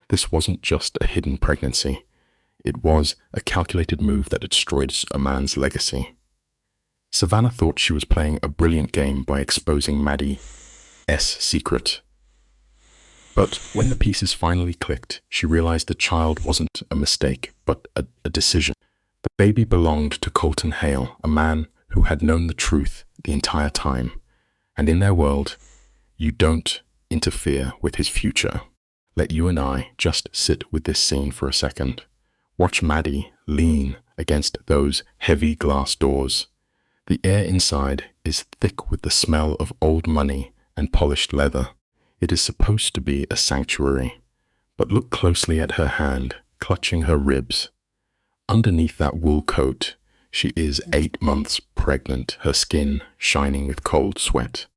This wasn't just a hidden pregnancy. It was a calculated move that destroyed a man's legacy. Savannah thought she was playing a brilliant game by exposing Maddie's secret. But when the pieces finally clicked, she realized the child wasn't a mistake, but a decision. The baby belonged to Colton Hale, a man who had known the truth the entire time. And in their world, you don't interfere with his future. Let you and I just sit with this scene for a second. Watch Maddie lean against those heavy glass doors. The air inside is thick with the smell of old money and polished leather. It is supposed to be a sanctuary. But look closely at her hand, clutching her ribs. Underneath that wool coat, she is 8 months pregnant, her skin shining with cold sweat.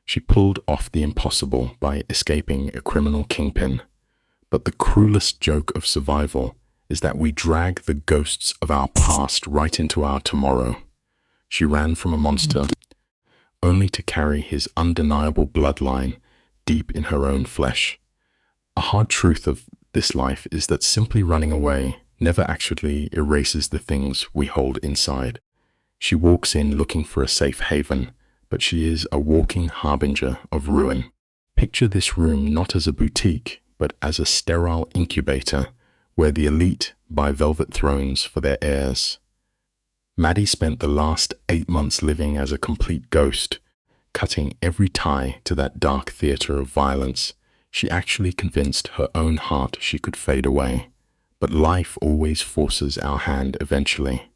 She pulled off the impossible by escaping a criminal kingpin. But the cruelest joke of survival is that we drag the ghosts of our past right into our tomorrow. She ran from a monster, only to carry his undeniable bloodline deep in her own flesh. A hard truth of this life is that simply running away never actually erases the things we hold inside. She walks in looking for a safe haven, but she is a walking harbinger of ruin. Picture this room not as a boutique, but as a sterile incubator where the elite buy velvet thrones for their heirs. Maddie spent the last 8 months living as a complete ghost, cutting every tie to that dark theater of violence. She actually convinced her own heart she could fade away. But life always forces our hand eventually.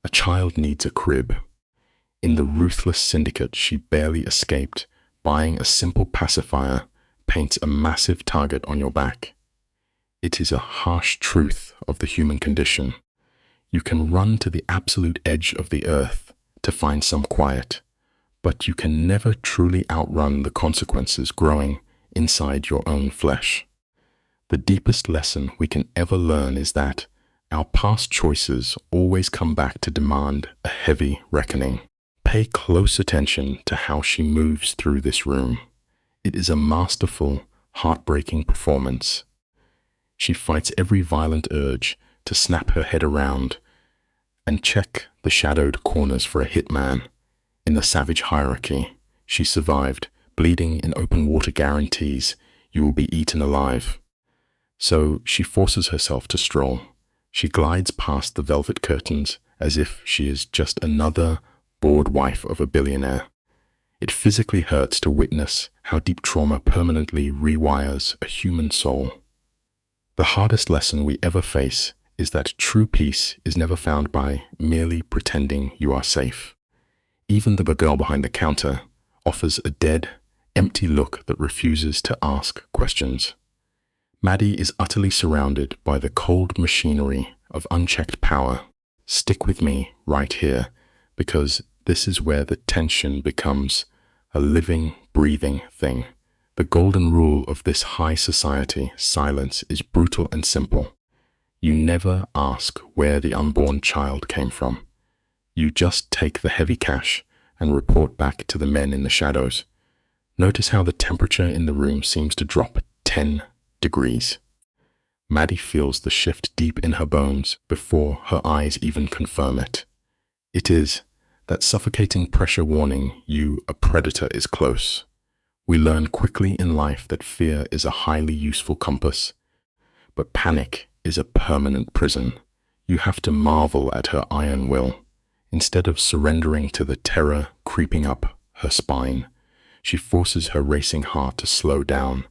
A child needs a crib. In the ruthless syndicate she barely escaped, buying a simple pacifier paints a massive target on your back. It is a harsh truth of the human condition. You can run to the absolute edge of the earth to find some quiet, but you can never truly outrun the consequences growing inside your own flesh. The deepest lesson we can ever learn is that our past choices always come back to demand a heavy reckoning. Pay close attention to how she moves through this room. It is a masterful, heartbreaking performance. She fights every violent urge to snap her head around and check the shadowed corners for a hitman. In the savage hierarchy, she survived. Bleeding in open water guarantees you will be eaten alive. So she forces herself to stroll. She glides past the velvet curtains as if she is just another bored wife of a billionaire. It physically hurts to witness how deep trauma permanently rewires a human soul. The hardest lesson we ever face is that true peace is never found by merely pretending you are safe. Even the girl behind the counter offers a dead, empty look that refuses to ask questions. Maddie is utterly surrounded by the cold machinery of unchecked power. Stick with me right here, because this is where the tension becomes a living, breathing thing. The golden rule of this high society silence is brutal and simple. You never ask where the unborn child came from. You just take the heavy cash and report back to the men in the shadows. Notice how the temperature in the room seems to drop 10 degrees. Maddie feels the shift deep in her bones before her eyes even confirm it. It is that suffocating pressure warning you a predator is close. We learn quickly in life that fear is a highly useful compass, but panic is a permanent prison. You have to marvel at her iron will. Instead of surrendering to the terror creeping up her spine, she forces her racing heart to slow down,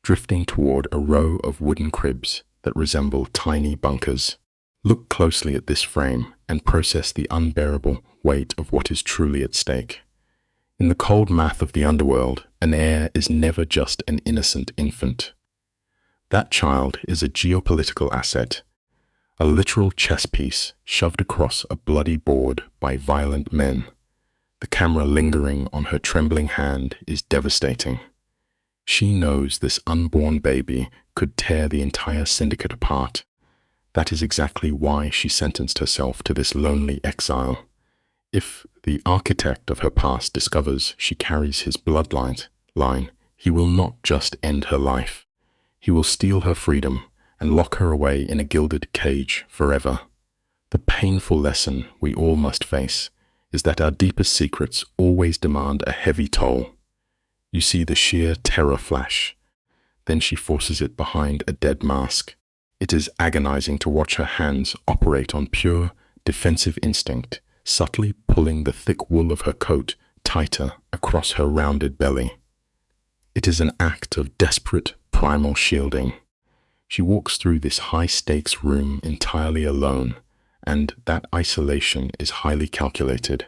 drifting toward a row of wooden cribs that resemble tiny bunkers. Look closely at this frame and process the unbearable weight of what is truly at stake. In the cold math of the underworld, an heir is never just an innocent infant. That child is a geopolitical asset, a literal chess piece shoved across a bloody board by violent men. The camera lingering on her trembling hand is devastating. She knows this unborn baby could tear the entire syndicate apart. That is exactly why she sentenced herself to this lonely exile. If the architect of her past discovers she carries his bloodline, he will not just end her life. He will steal her freedom and lock her away in a gilded cage forever. The painful lesson we all must face is that our deepest secrets always demand a heavy toll. You see the sheer terror flash. Then she forces it behind a dead mask. It is agonizing to watch her hands operate on pure, defensive instinct, subtly pulling the thick wool of her coat tighter across her rounded belly. It is an act of desperate, primal shielding. She walks through this high-stakes room entirely alone, and that isolation is highly calculated.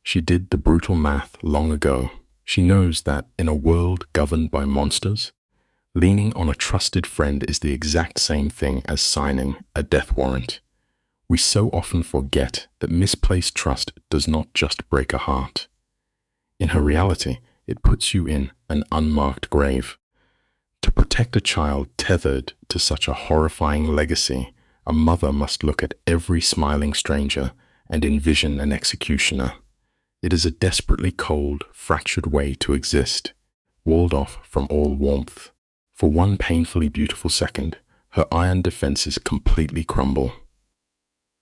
She did the brutal math long ago. She knows that in a world governed by monsters, leaning on a trusted friend is the exact same thing as signing a death warrant. We so often forget that misplaced trust does not just break a heart. In her reality, it puts you in an unmarked grave. To protect a child tethered to such a horrifying legacy, a mother must look at every smiling stranger and envision an executioner. It is a desperately cold, fractured way to exist, walled off from all warmth. For one painfully beautiful second, her iron defenses completely crumble.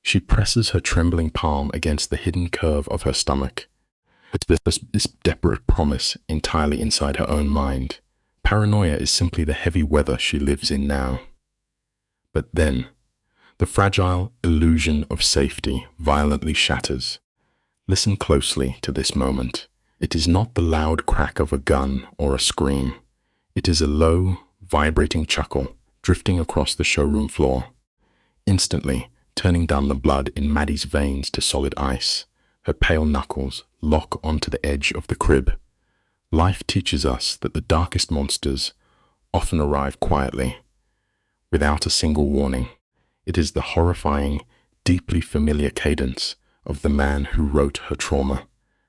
She presses her trembling palm against the hidden curve of her stomach. This desperate promise entirely inside her own mind. Paranoia is simply the heavy weather she lives in now. But then, the fragile illusion of safety violently shatters. Listen closely to this moment. It is not the loud crack of a gun or a scream. It is a low, vibrating chuckle drifting across the showroom floor, instantly turning down the blood in Maddie's veins to solid ice. Her pale knuckles lock onto the edge of the crib. Life teaches us that the darkest monsters often arrive quietly, without a single warning. It is the horrifying, deeply familiar cadence of the man who wrote her trauma.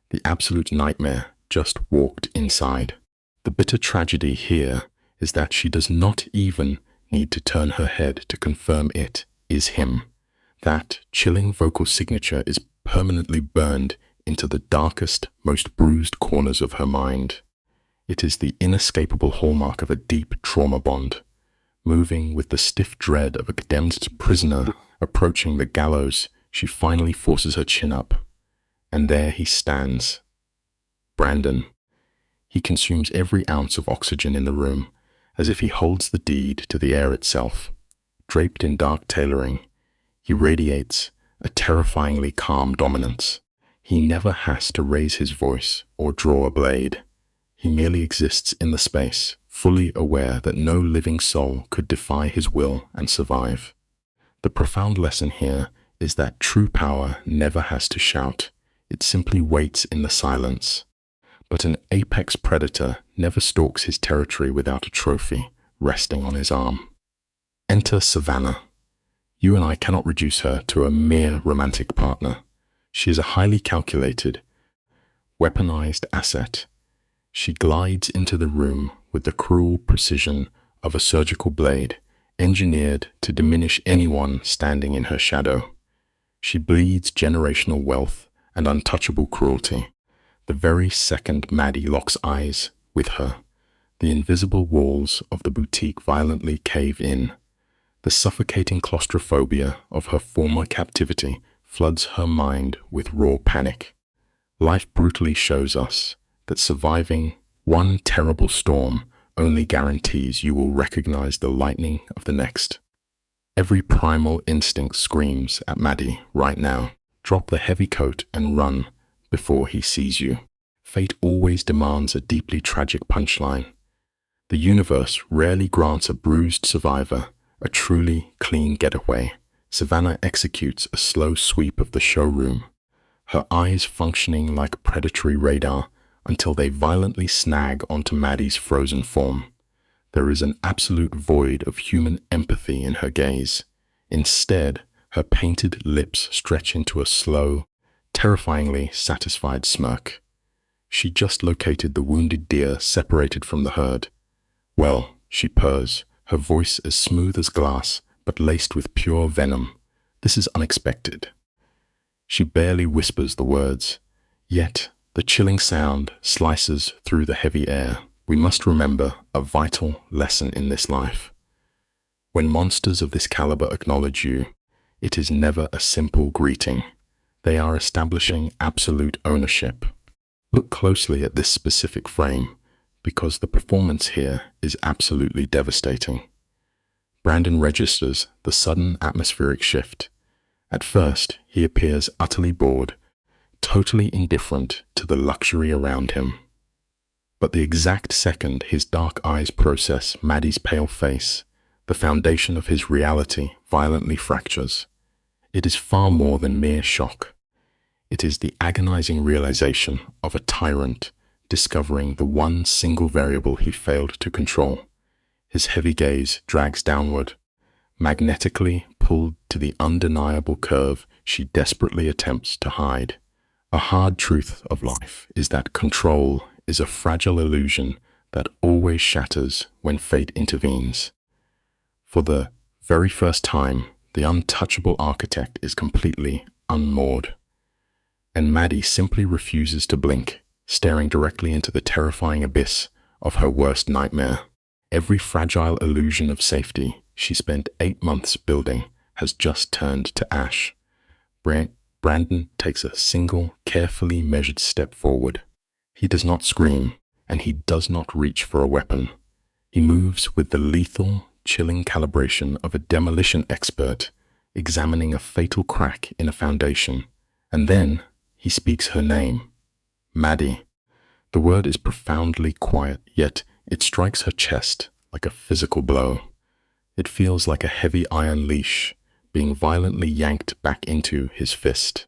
The absolute nightmare just walked inside. The bitter tragedy here is that she does not even need to turn her head to confirm it is him. That chilling vocal signature is permanently burned into the darkest, most bruised corners of her mind. It is the inescapable hallmark of a deep trauma bond. Moving with the stiff dread of a condemned prisoner approaching the gallows, she finally forces her chin up. And there he stands. Brandon. He consumes every ounce of oxygen in the room, as if he holds the deed to the air itself. Draped in dark tailoring, he radiates a terrifyingly calm dominance. He never has to raise his voice or draw a blade. He merely exists in the space, fully aware that no living soul could defy his will and survive. The profound lesson here is that true power never has to shout. It simply waits in the silence. But an apex predator never stalks his territory without a trophy resting on his arm. Enter Savannah. You and I cannot reduce her to a mere romantic partner. She is a highly calculated, weaponized asset. She glides into the room with the cruel precision of a surgical blade, engineered to diminish anyone standing in her shadow. She bleeds generational wealth and untouchable cruelty. The very second Maddie locks eyes with her, the invisible walls of the boutique violently cave in. The suffocating claustrophobia of her former captivity floods her mind with raw panic. Life brutally shows us that surviving one terrible storm only guarantees you will recognize the lightning of the next. Every primal instinct screams at Maddie right now. Drop the heavy coat and run before he sees you. Fate always demands a deeply tragic punchline. The universe rarely grants a bruised survivor a truly clean getaway. Savannah executes a slow sweep of the showroom, her eyes functioning like predatory radar until they violently snag onto Maddie's frozen form. There is an absolute void of human empathy in her gaze. Instead, her painted lips stretch into a slow, terrifyingly satisfied smirk. She just located the wounded deer separated from the herd. Well, she purrs, her voice as smooth as glass, but laced with pure venom. This is unexpected. She barely whispers the words, yet the chilling sound slices through the heavy air. We must remember a vital lesson in this life. When monsters of this caliber acknowledge you, it is never a simple greeting. They are establishing absolute ownership. Look closely at this specific frame, because the performance here is absolutely devastating. Brandon registers the sudden atmospheric shift. At first, he appears utterly bored, totally indifferent to the luxury around him. But the exact second his dark eyes process Maddie's pale face, the foundation of his reality violently fractures. It is far more than mere shock. It is the agonizing realization of a tyrant discovering the one single variable he failed to control. His heavy gaze drags downward, magnetically pulled to the undeniable curve she desperately attempts to hide. A hard truth of life is that control is a fragile illusion that always shatters when fate intervenes. For the very first time, the untouchable architect is completely unmoored, and Maddie simply refuses to blink, staring directly into the terrifying abyss of her worst nightmare. Every fragile illusion of safety she spent 8 months building has just turned to ash. Brandon takes a single, carefully measured step forward. He does not scream, and he does not reach for a weapon. He moves with the lethal, chilling calibration of a demolition expert examining a fatal crack in a foundation. And then he speaks her name, Maddie. The word is profoundly quiet, yet it strikes her chest like a physical blow. It feels like a heavy iron leash being violently yanked back into his fist.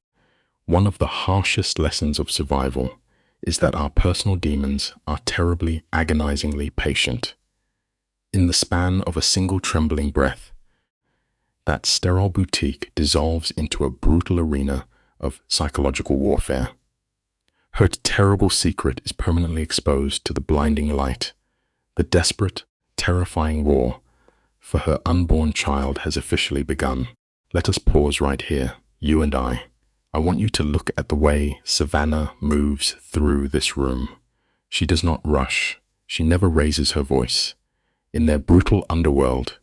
One of the harshest lessons of survival is that our personal demons are terribly, agonizingly patient. In the span of a single trembling breath, that sterile boutique dissolves into a brutal arena of psychological warfare. Her terrible secret is permanently exposed to the blinding light. The desperate, terrifying war for her unborn child has officially begun. Let us pause right here, you and I. I want you to look at the way Savannah moves through this room. She does not rush. She never raises her voice. In their brutal underworld,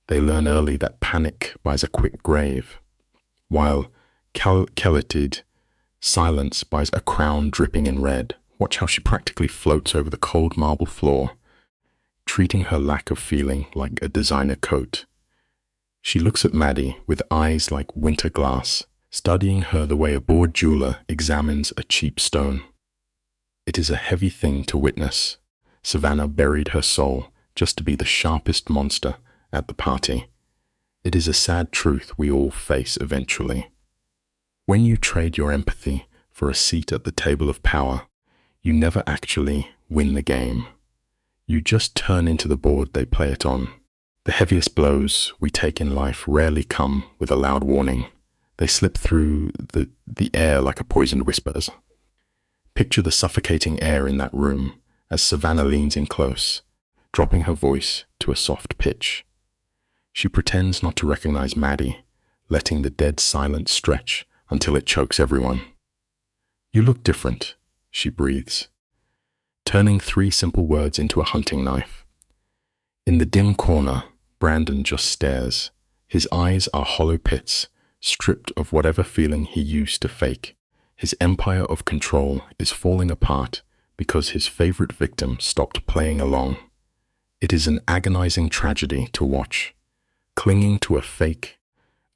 they learn early that panic buys a quick grave, while calculated silence buys a crown dripping in red. Watch how she practically floats over the cold marble floor, treating her lack of feeling like a designer coat. She looks at Maddie with eyes like winter glass, studying her the way a bored jeweler examines a cheap stone. It is a heavy thing to witness. Savannah buried her soul just to be the sharpest monster at the party. It is a sad truth we all face eventually. When you trade your empathy for a seat at the table of power, you never actually win the game. You just turn into the board they play it on. The heaviest blows we take in life rarely come with a loud warning. They slip through the air like a poisoned whispers. Picture the suffocating air in that room as Savannah leans in close, dropping her voice to a soft pitch. She pretends not to recognize Maddie, letting the dead silence stretch until it chokes everyone. "You look different," she breathes, turning 3 simple words into a hunting knife. In the dim corner, Brandon just stares. His eyes are hollow pits, stripped of whatever feeling he used to fake. His empire of control is falling apart because his favorite victim stopped playing along. It is an agonizing tragedy to watch. Clinging to a fake,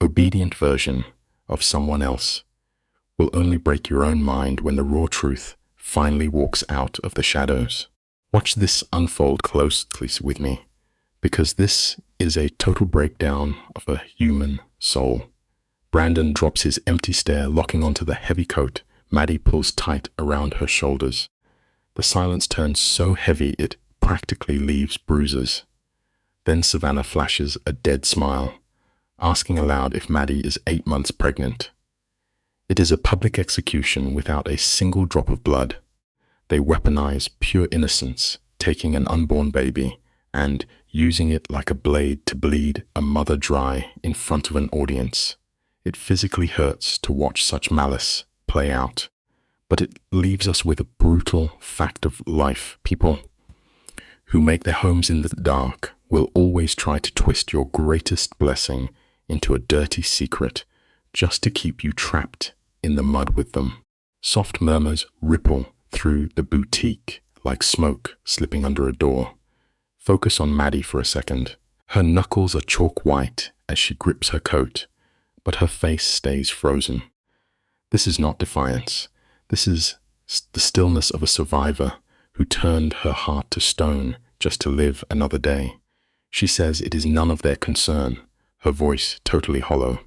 obedient version of someone else will only break your own mind when the raw truth finally walks out of the shadows. Watch this unfold closely with me, because this is a total breakdown of a human soul. Brandon drops his empty stare, locking onto the heavy coat Maddie pulls tight around her shoulders. The silence turns so heavy it practically leaves bruises. Then Savannah flashes a dead smile, asking aloud if Maddie is 8 months pregnant. It is a public execution without a single drop of blood. They weaponize pure innocence, taking an unborn baby and using it like a blade to bleed a mother dry in front of an audience. It physically hurts to watch such malice play out, but it leaves us with a brutal fact of life. People who make their homes in the dark will always try to twist your greatest blessing into a dirty secret just to keep you trapped in the mud with them. Soft murmurs ripple through the boutique like smoke slipping under a door. Focus on Maddie for a second. Her knuckles are chalk white as she grips her coat, but her face stays frozen. This is not defiance. This is the stillness of a survivor who turned her heart to stone just to live another day. She says it is none of their concern, her voice totally hollow.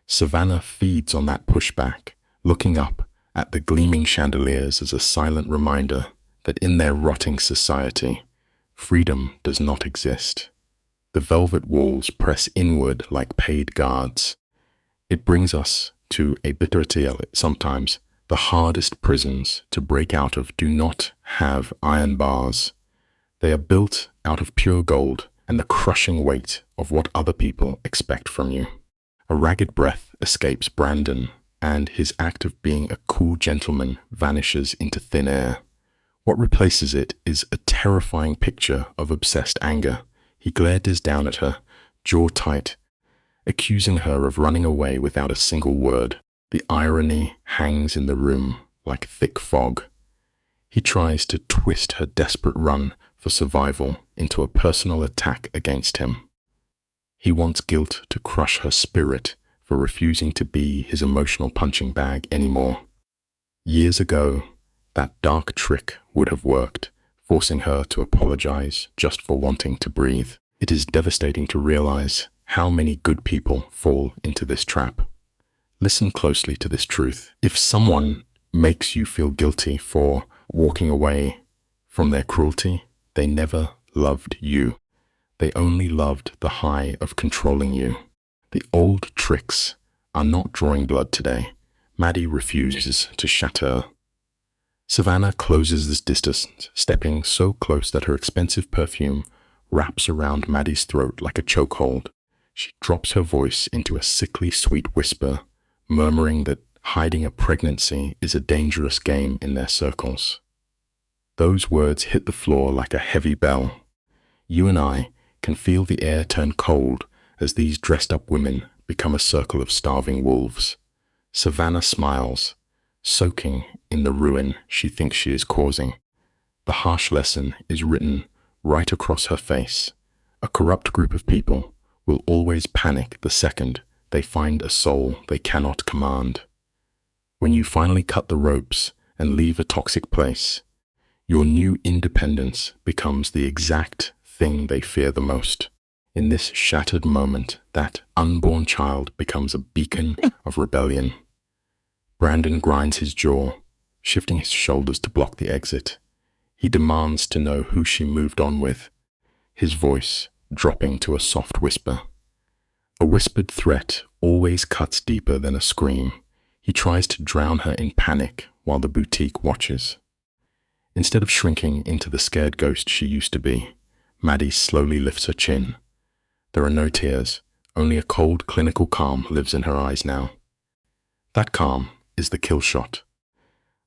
Savannah feeds on that pushback, looking up at the gleaming chandeliers as a silent reminder that in their rotting society, freedom does not exist. The velvet walls press inward like paid guards. It brings us to a betrayal. Sometimes the hardest prisons to break out of do not have iron bars. They are built out of pure gold and the crushing weight of what other people expect from you. A ragged breath escapes Brandon, and his act of being a cool gentleman vanishes into thin air. What replaces it is a terrifying picture of obsessed anger. He glares down at her, jaw tight, accusing her of running away without a single word. The irony hangs in the room like thick fog. He tries to twist her desperate run for survival into a personal attack against him. He wants guilt to crush her spirit for refusing to be his emotional punching bag anymore. Years ago, that dark trick would have worked, forcing her to apologize just for wanting to breathe. It is devastating to realize how many good people fall into this trap. Listen closely to this truth. If someone makes you feel guilty for walking away from their cruelty, they never loved you. They only loved the high of controlling you. The old tricks are not drawing blood today. Maddie refuses to shatter. Savannah closes this distance, stepping so close that her expensive perfume wraps around Maddie's throat like a chokehold. She drops her voice into a sickly sweet whisper, murmuring that hiding a pregnancy is a dangerous game in their circles. Those words hit the floor like a heavy bell. You and I can feel the air turn cold as these dressed-up women become a circle of starving wolves. Savannah smiles, soaking in the ruin she thinks she is causing. The harsh lesson is written right across her face. A corrupt group of people will always panic the second they find a soul they cannot command. When you finally cut the ropes and leave a toxic place, your new independence becomes the exact thing they fear the most. In this shattered moment, that unborn child becomes a beacon of rebellion. Brandon grinds his jaw, shifting his shoulders to block the exit. He demands to know who she moved on with, his voice dropping to a soft whisper. A whispered threat always cuts deeper than a scream. He tries to drown her in panic while the boutique watches. Instead of shrinking into the scared ghost she used to be, Maddie slowly lifts her chin. There are no tears, only a cold, clinical calm lives in her eyes now. That calm is the kill shot.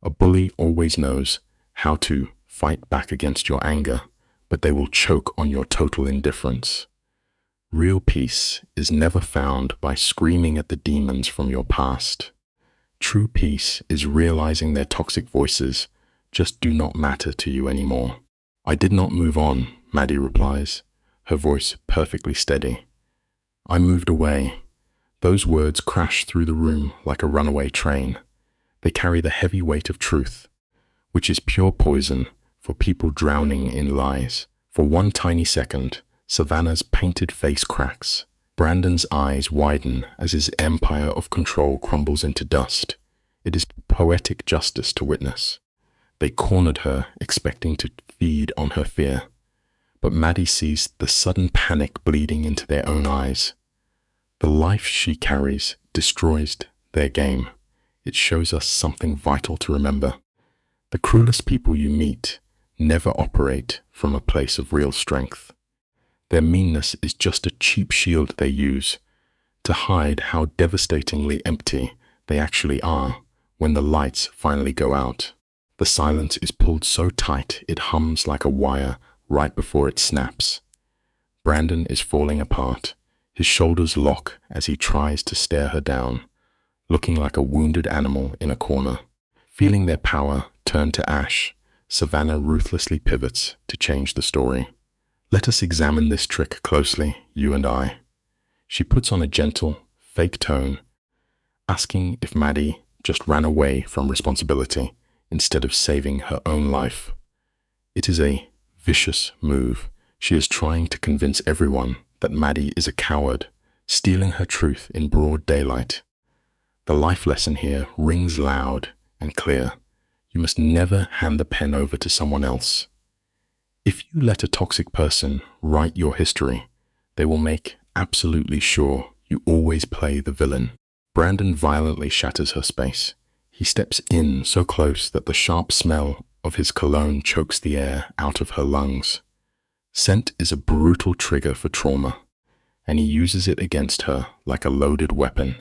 A bully always knows how to fight back against your anger, but they will choke on your total indifference. Real peace is never found by screaming at the demons from your past. True peace is realizing their toxic voices just do not matter to you anymore. I did not move on, Maddie replies, her voice perfectly steady. I moved away. Those words crash through the room like a runaway train. They carry the heavy weight of truth, which is pure poison for people drowning in lies. For one tiny second, Savannah's painted face cracks. Brandon's eyes widen as his empire of control crumbles into dust. It is poetic justice to witness. They cornered her, expecting to feed on her fear. But Maddie sees the sudden panic bleeding into their own eyes. The life she carries destroys their game. It shows us something vital to remember. The cruelest people you meet never operate from a place of real strength. Their meanness is just a cheap shield they use to hide how devastatingly empty they actually are when the lights finally go out. The silence is pulled so tight it hums like a wire right before it snaps. Brandon is falling apart. His shoulders lock as he tries to stare her down, looking like a wounded animal in a corner. Feeling their power turn to ash, Savannah ruthlessly pivots to change the story. Let us examine this trick closely, you and I. She puts on a gentle, fake tone, asking if Maddie just ran away from responsibility instead of saving her own life. It is a vicious move. She is trying to convince everyone that Maddie is a coward, stealing her truth in broad daylight. The life lesson here rings loud and clear. You must never hand the pen over to someone else. If you let a toxic person write your history, they will make absolutely sure you always play the villain. Brandon violently shatters her space. He steps in so close that the sharp smell of his cologne chokes the air out of her lungs. Scent is a brutal trigger for trauma, and he uses it against her like a loaded weapon.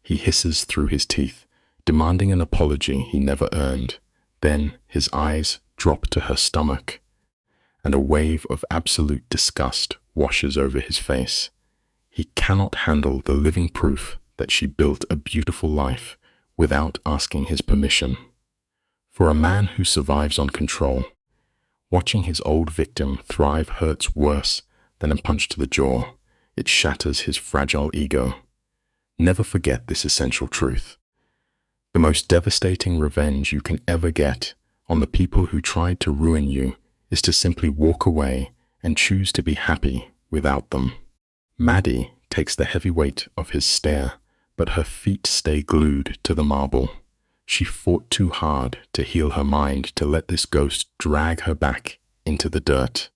He hisses through his teeth, demanding an apology he never earned. Then his eyes drop to her stomach, and a wave of absolute disgust washes over his face. He cannot handle the living proof that she built a beautiful life without asking his permission. For a man who survives on control, watching his old victim thrive hurts worse than a punch to the jaw. It shatters his fragile ego. Never forget this essential truth. The most devastating revenge you can ever get on the people who tried to ruin you is to simply walk away and choose to be happy without them. Maddie takes the heavy weight of his stare, but her feet stay glued to the marble. She fought too hard to heal her mind to let this ghost drag her back into the dirt.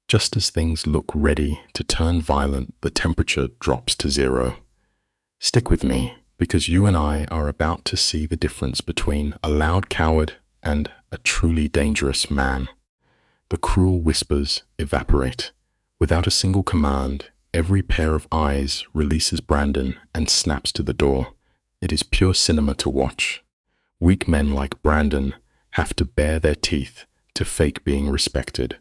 Just as things look ready to turn violent, the temperature drops to 0. Stick with me, because you and I are about to see the difference between a loud coward and a truly dangerous man. The cruel whispers evaporate. Without a single command, every pair of eyes releases Brandon and snaps to the door. It is pure cinema to watch. Weak men like Brandon have to bare their teeth to fake being respected.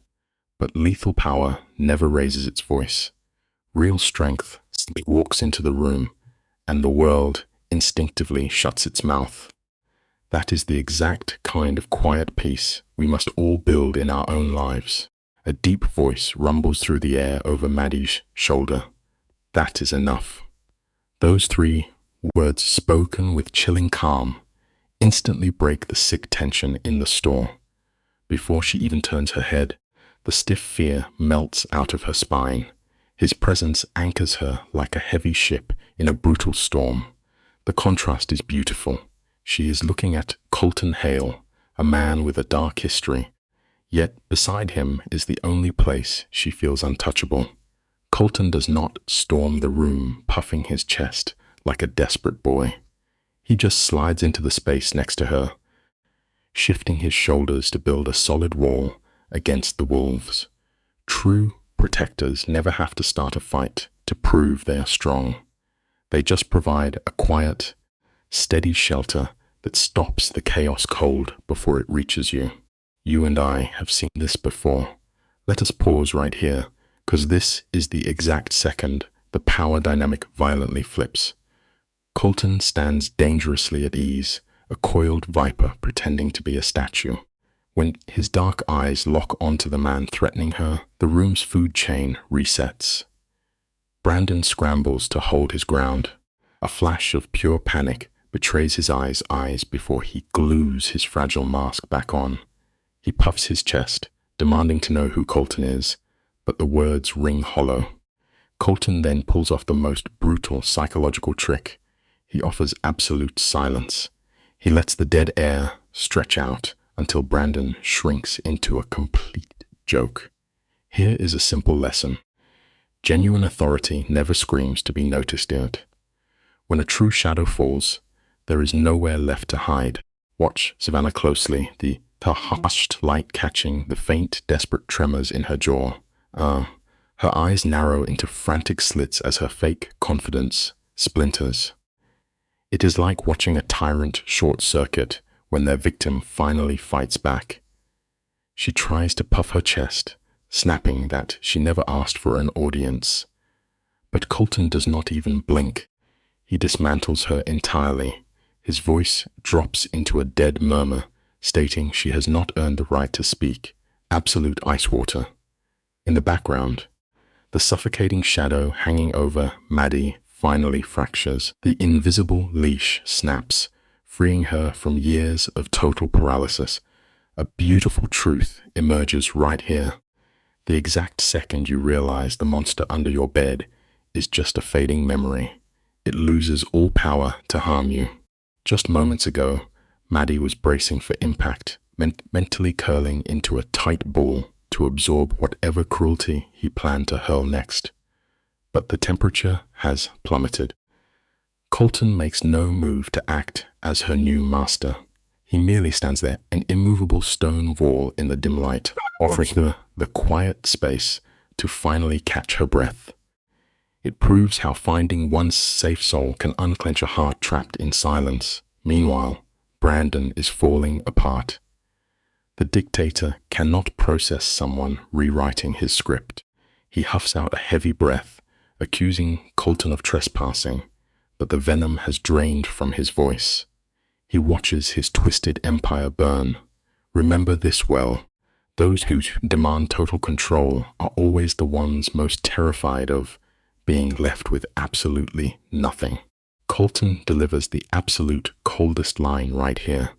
But lethal power never raises its voice. Real strength simply walks into the room, and the world instinctively shuts its mouth. That is the exact kind of quiet peace we must all build in our own lives. A deep voice rumbles through the air over Maddie's shoulder. That is enough. Those 3 words, spoken with chilling calm, instantly break the sick tension in the store. Before she even turns her head, the stiff fear melts out of her spine. His presence anchors her like a heavy ship in a brutal storm. The contrast is beautiful. She is looking at Colton Hale, a man with a dark history. Yet beside him is the only place she feels untouchable. Colton does not storm the room, puffing his chest like a desperate boy. He just slides into the space next to her, shifting his shoulders to build a solid wall against the wolves. True protectors never have to start a fight to prove they are strong. They just provide a quiet, steady shelter that stops the chaos cold before it reaches you. You and I have seen this before. Let us pause right here, because this is the exact second the power dynamic violently flips. Colton stands dangerously at ease, a coiled viper pretending to be a statue. When his dark eyes lock onto the man threatening her, the room's food chain resets. Brandon scrambles to hold his ground. A flash of pure panic betrays his eyes before he glues his fragile mask back on. He puffs his chest, demanding to know who Colton is, but the words ring hollow. Colton then pulls off the most brutal psychological trick. He offers absolute silence. He lets the dead air stretch out until Brandon shrinks into a complete joke. Here is a simple lesson. Genuine authority never screams to be noticed yet. When a true shadow falls, there is nowhere left to hide. Watch Savannah closely, the hushed light catching the faint, desperate tremors in her jaw. Her eyes narrow into frantic slits as her fake confidence splinters. It is like watching a tyrant short-circuit when their victim finally fights back. She tries to puff her chest, snapping that she never asked for an audience. But Colton does not even blink. He dismantles her entirely. His voice drops into a dead murmur, stating she has not earned the right to speak. Absolute ice water. In the background, the suffocating shadow hanging over Maddie finally fractures. The invisible leash snaps, freeing her from years of total paralysis. A beautiful truth emerges right here. The exact second you realize the monster under your bed is just a fading memory, it loses all power to harm you. Just moments ago, Maddie was bracing for impact, mentally curling into a tight ball to absorb whatever cruelty he planned to hurl next. But the temperature has plummeted. Colton makes no move to act as her new master. He merely stands there, an immovable stone wall in the dim light, offering her the quiet space to finally catch her breath. It proves how finding one's safe soul can unclench a heart trapped in silence. Meanwhile, Brandon is falling apart. The dictator cannot process someone rewriting his script. He huffs out a heavy breath, accusing Colton of trespassing, but the venom has drained from his voice. He watches his twisted empire burn. Remember this well. Those who demand total control are always the ones most terrified of being left with absolutely nothing. Colton delivers the absolute coldest line right here.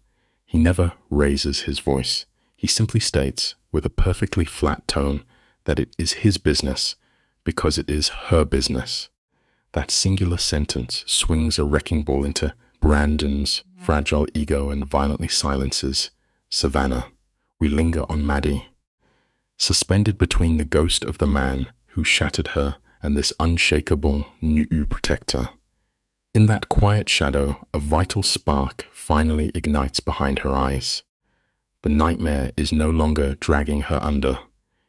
He never raises his voice. He simply states, with a perfectly flat tone, that it is his business because it is her business. That singular sentence swings a wrecking ball into Brandon's fragile ego and violently silences Savannah. We linger on Maddie, suspended between the ghost of the man who shattered her and this unshakable new protector. In that quiet shadow, a vital spark finally ignites behind her eyes. The nightmare is no longer dragging her under.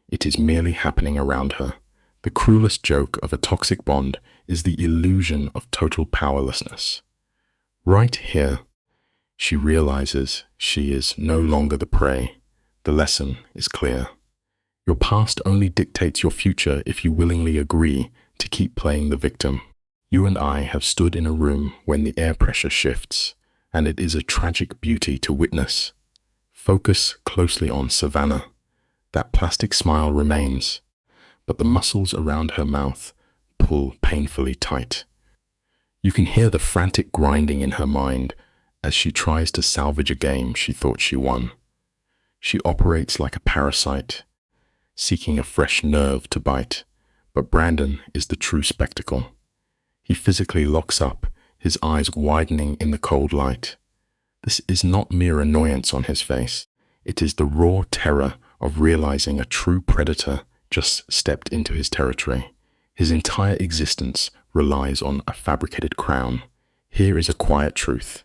It is merely happening around her. The cruelest joke of a toxic bond is the illusion of total powerlessness. Right here, she realizes she is no longer the prey. The lesson is clear. Your past only dictates your future if you willingly agree to keep playing the victim. You and I have stood in a room when the air pressure shifts, and it is a tragic beauty to witness. Focus closely on Savannah. That plastic smile remains, but the muscles around her mouth pull painfully tight. You can hear the frantic grinding in her mind as she tries to salvage a game she thought she won. She operates like a parasite, seeking a fresh nerve to bite, but Brandon is the true spectacle. He physically locks up, his eyes widening in the cold light. This is not mere annoyance on his face. It is the raw terror of realizing a true predator just stepped into his territory. His entire existence relies on a fabricated crown. Here is a quiet truth.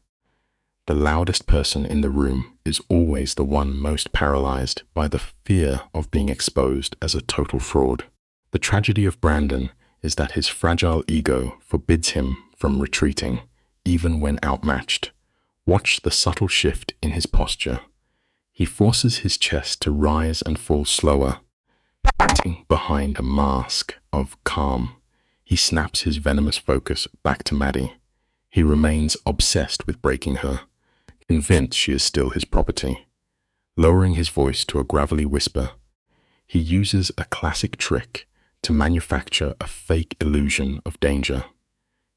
The loudest person in the room is always the one most paralyzed by the fear of being exposed as a total fraud. The tragedy of Brandon is that his fragile ego forbids him from retreating, even when outmatched. Watch the subtle shift in his posture. He forces his chest to rise and fall slower, hiding behind a mask of calm. He snaps his venomous focus back to Maddie. He remains obsessed with breaking her, convinced she is still his property. Lowering his voice to a gravelly whisper, he uses a classic trick to manufacture a fake illusion of danger.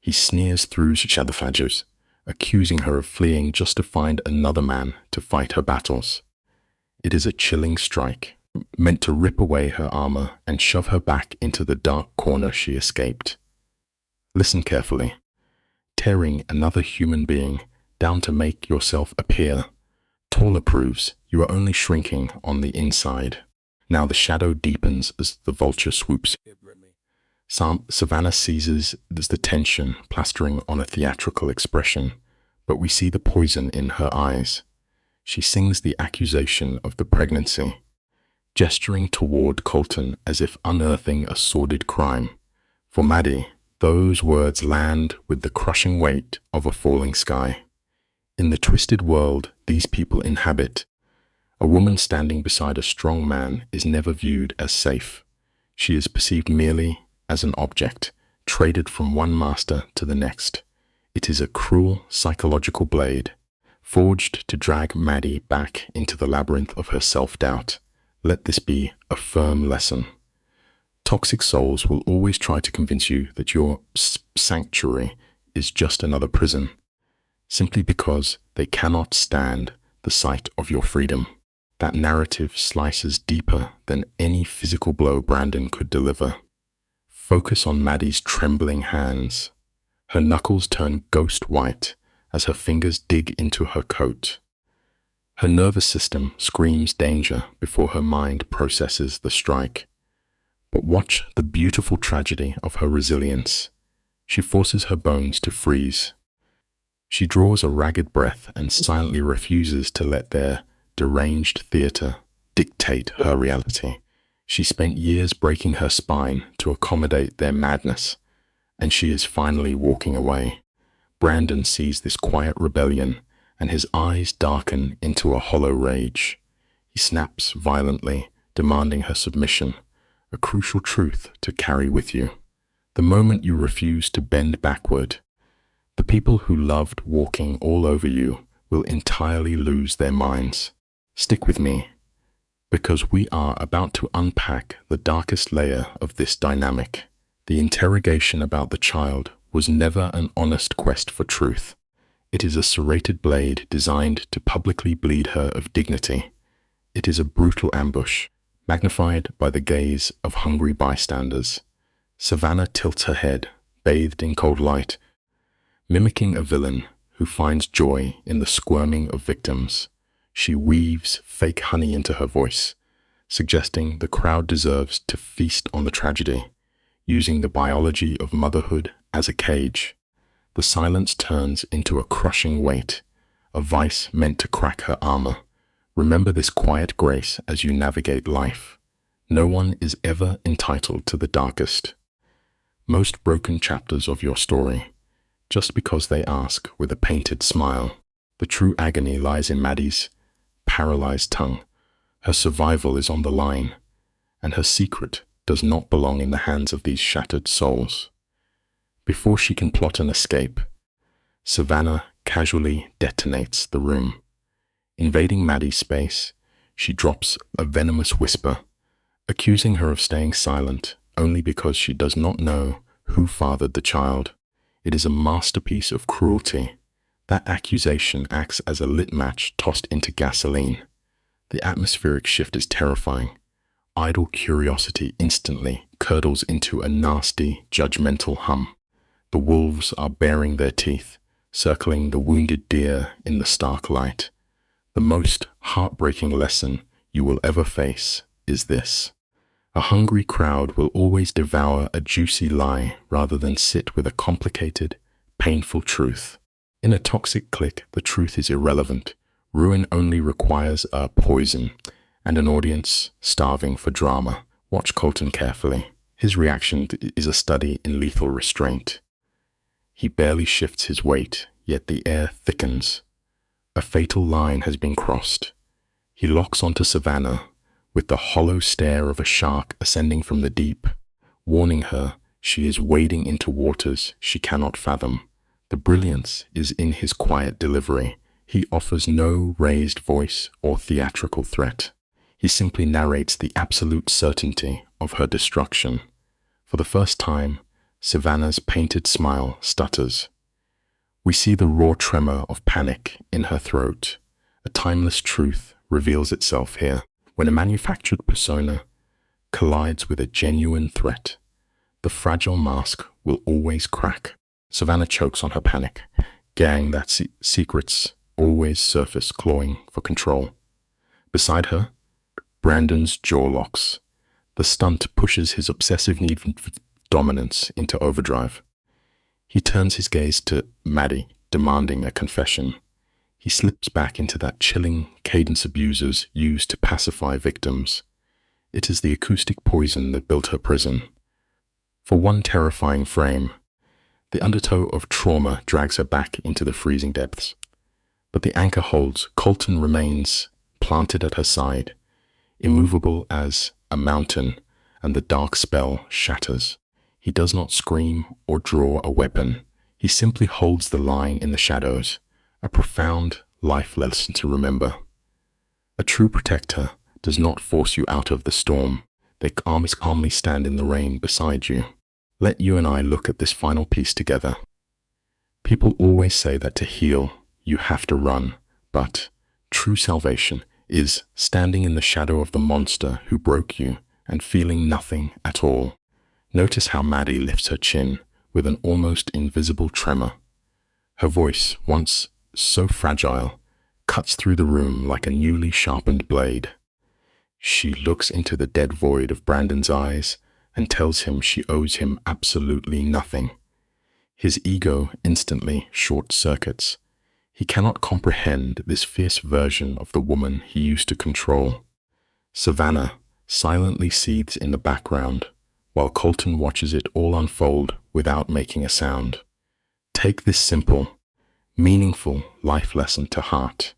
He sneers through Shadowfagers, accusing her of fleeing just to find another man to fight her battles. It is a chilling strike, meant to rip away her armor and shove her back into the dark corner she escaped. Listen carefully. Tearing another human being down to make yourself appear taller proves you are only shrinking on the inside. Now the shadow deepens as the vulture swoops. Savannah seizes the tension plastering on a theatrical expression, but we see the poison in her eyes. She sings the accusation of the pregnancy, gesturing toward Colton as if unearthing a sordid crime. For Maddie, those words land with the crushing weight of a falling sky. In the twisted world these people inhabit, A woman standing beside a strong man is never viewed as safe. She is perceived merely as an object, traded from one master to the next. It is a cruel psychological blade, forged to drag Maddie back into the labyrinth of her self-doubt. Let this be a firm lesson. Toxic souls will always try to convince you that your sanctuary is just another prison, simply because they cannot stand the sight of your freedom. That narrative slices deeper than any physical blow Brandon could deliver. Focus on Maddie's trembling hands. Her knuckles turn ghost white as her fingers dig into her coat. Her nervous system screams danger before her mind processes the strike. But watch the beautiful tragedy of her resilience. She forces her bones to freeze. She draws a ragged breath and silently refuses to let their deranged theater dictate her reality. She spent years breaking her spine to accommodate their madness, and she is finally walking away. Brandon sees this quiet rebellion, and his eyes darken into a hollow rage. He snaps violently, demanding her submission, a crucial truth to carry with you. The moment you refuse to bend backward, the people who loved walking all over you will entirely lose their minds. Stick with me, because we are about to unpack the darkest layer of this dynamic. The interrogation about the child was never an honest quest for truth. It is a serrated blade designed to publicly bleed her of dignity. It is a brutal ambush, magnified by the gaze of hungry bystanders. Savannah tilts her head, bathed in cold light, mimicking a villain who finds joy in the squirming of victims. She weaves fake honey into her voice, suggesting the crowd deserves to feast on the tragedy. Using the biology of motherhood as a cage, the silence turns into a crushing weight, a vice meant to crack her armor. Remember this quiet grace as you navigate life. No one is ever entitled to the darkest, most broken chapters of your story, just because they ask with a painted smile. The true agony lies in Maddie's paralyzed tongue. Her survival is on the line, and her secret does not belong in the hands of these shattered souls. Before she can plot an escape, Savannah casually detonates the room. Invading Maddie's space, she drops a venomous whisper, accusing her of staying silent only because she does not know who fathered the child. It is a masterpiece of cruelty. That accusation acts as a lit match tossed into gasoline. The atmospheric shift is terrifying. Idle curiosity instantly curdles into a nasty, judgmental hum. The wolves are baring their teeth, circling the wounded deer in the stark light. The most heartbreaking lesson you will ever face is this: a hungry crowd will always devour a juicy lie rather than sit with a complicated, painful truth. In a toxic clique, the truth is irrelevant. Ruin only requires a poison and an audience starving for drama. Watch Colton carefully. His reaction is a study in lethal restraint. He barely shifts his weight, yet the air thickens. A fatal line has been crossed. He locks onto Savannah with the hollow stare of a shark ascending from the deep, warning her she is wading into waters she cannot fathom. The brilliance is in his quiet delivery. He offers no raised voice or theatrical threat. He simply narrates the absolute certainty of her destruction. For the first time, Savannah's painted smile stutters. We see the raw tremor of panic in her throat. A timeless truth reveals itself here. When a manufactured persona collides with a genuine threat, the fragile mask will always crack. Savannah chokes on her panic. Gang that secrets always surface, clawing for control. Beside her, Brandon's jaw locks. The stunt pushes his obsessive need for dominance into overdrive. He turns his gaze to Maddie, demanding a confession. He slips back into that chilling cadence abusers use to pacify victims. It is the acoustic poison that built her prison. For one terrifying frame, the undertow of trauma drags her back into the freezing depths. But the anchor holds. Colton remains planted at her side, immovable as a mountain, and the dark spell shatters. He does not scream or draw a weapon. He simply holds the line in the shadows, a profound life lesson to remember. A true protector does not force you out of the storm. They calmly stand in the rain beside you. Let you and I look at this final piece together. People always say that to heal, you have to run, but true salvation is standing in the shadow of the monster who broke you and feeling nothing at all. Notice how Maddie lifts her chin with an almost invisible tremor. Her voice, once so fragile, cuts through the room like a newly sharpened blade. She looks into the dead void of Brandon's eyes and tells him she owes him absolutely nothing. His ego instantly short-circuits. He cannot comprehend this fierce version of the woman he used to control. Savannah silently seethes in the background, while Colton watches it all unfold without making a sound. Take this simple, meaningful life lesson to heart.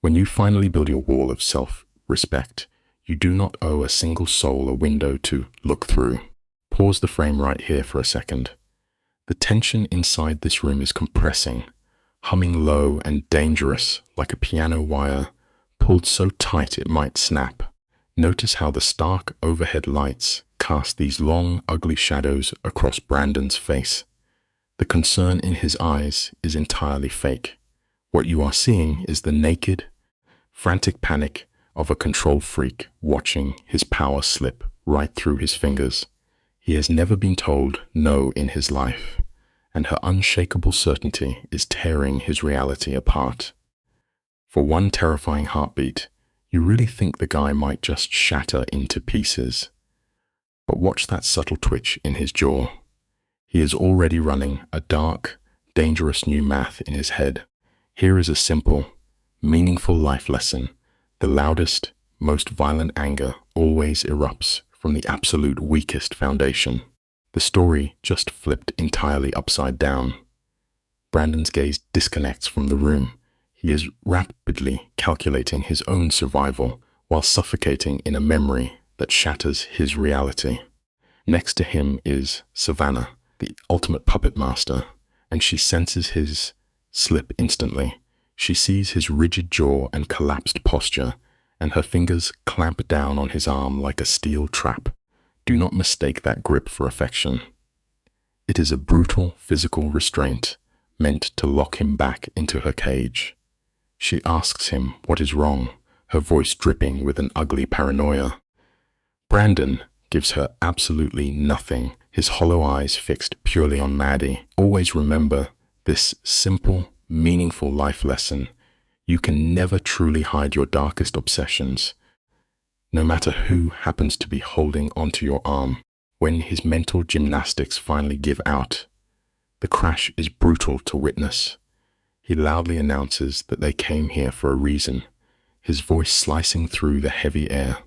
When you finally build your wall of self-respect, you do not owe a single soul a window to look through. Pause the frame right here for a second. The tension inside this room is compressing, humming low and dangerous like a piano wire pulled so tight it might snap. Notice how the stark overhead lights cast these long, ugly shadows across Brandon's face. The concern in his eyes is entirely fake. What you are seeing is the naked, frantic panic of a control freak watching his power slip right through his fingers. He has never been told no in his life, and her unshakable certainty is tearing his reality apart. For one terrifying heartbeat, you really think the guy might just shatter into pieces. But watch that subtle twitch in his jaw. He is already running a dark, dangerous new math in his head. Here is a simple, meaningful life lesson. The loudest, most violent anger always erupts from the absolute weakest foundation. The story just flipped entirely upside down. Brandon's gaze disconnects from the room. He is rapidly calculating his own survival while suffocating in a memory that shatters his reality. Next to him is Savannah, the ultimate puppet master, and she senses his slip instantly. She sees his rigid jaw and collapsed posture, and her fingers clamp down on his arm like a steel trap. Do not mistake that grip for affection. It is a brutal physical restraint meant to lock him back into her cage. She asks him what is wrong, her voice dripping with an ugly paranoia. Brandon gives her absolutely nothing, his hollow eyes fixed purely on Maddie. Always remember this simple, meaningful life lesson. You can never truly hide your darkest obsessions, no matter who happens to be holding onto your arm. When his mental gymnastics finally give out, the crash is brutal to witness. He loudly announces that they came here for a reason, his voice slicing through the heavy air.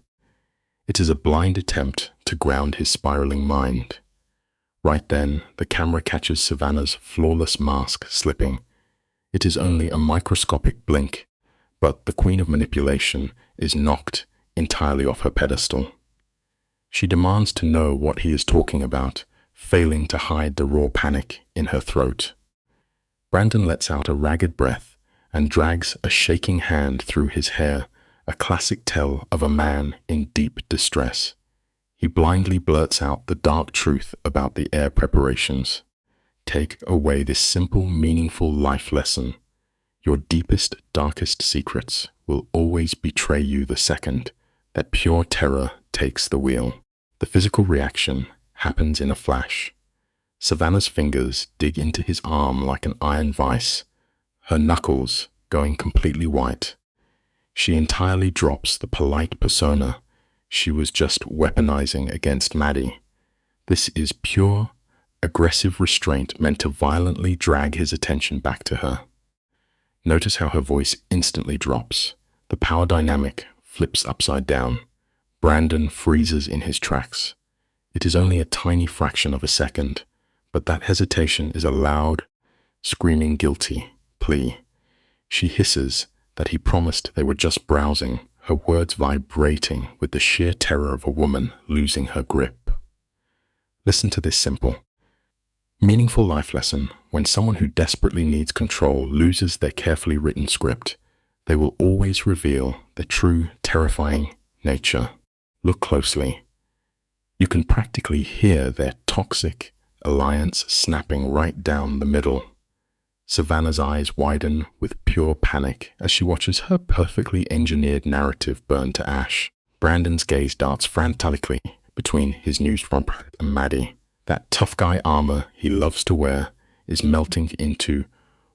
It is a blind attempt to ground his spiraling mind. Right then, the camera catches Savannah's flawless mask slipping. It is only a microscopic blink, but the queen of manipulation is knocked entirely off her pedestal. She demands to know what he is talking about, failing to hide the raw panic in her throat. Brandon lets out a ragged breath and drags a shaking hand through his hair, a classic tell of a man in deep distress. He blindly blurts out the dark truth about the air preparations. Take away this simple, meaningful life lesson. Your deepest, darkest secrets will always betray you the second that pure terror takes the wheel. The physical reaction happens in a flash. Savannah's fingers dig into his arm like an iron vice, her knuckles going completely white. She entirely drops the polite persona she was just weaponizing against Maddie. This is pure, aggressive restraint meant to violently drag his attention back to her. Notice how her voice instantly drops. The power dynamic flips upside down. Brandon freezes in his tracks. It is only a tiny fraction of a second, but that hesitation is a loud, screaming guilty plea. She hisses that he promised they were just browsing, her words vibrating with the sheer terror of a woman losing her grip. Listen to this simple, meaningful life lesson. When someone who desperately needs control loses their carefully written script, they will always reveal their true, terrifying nature. Look closely. You can practically hear their toxic alliance snapping right down the middle. Savannah's eyes widen with pure panic as she watches her perfectly engineered narrative burn to ash. Brandon's gaze darts frantically between his new prospect and Maddie. That tough guy armor he loves to wear is melting into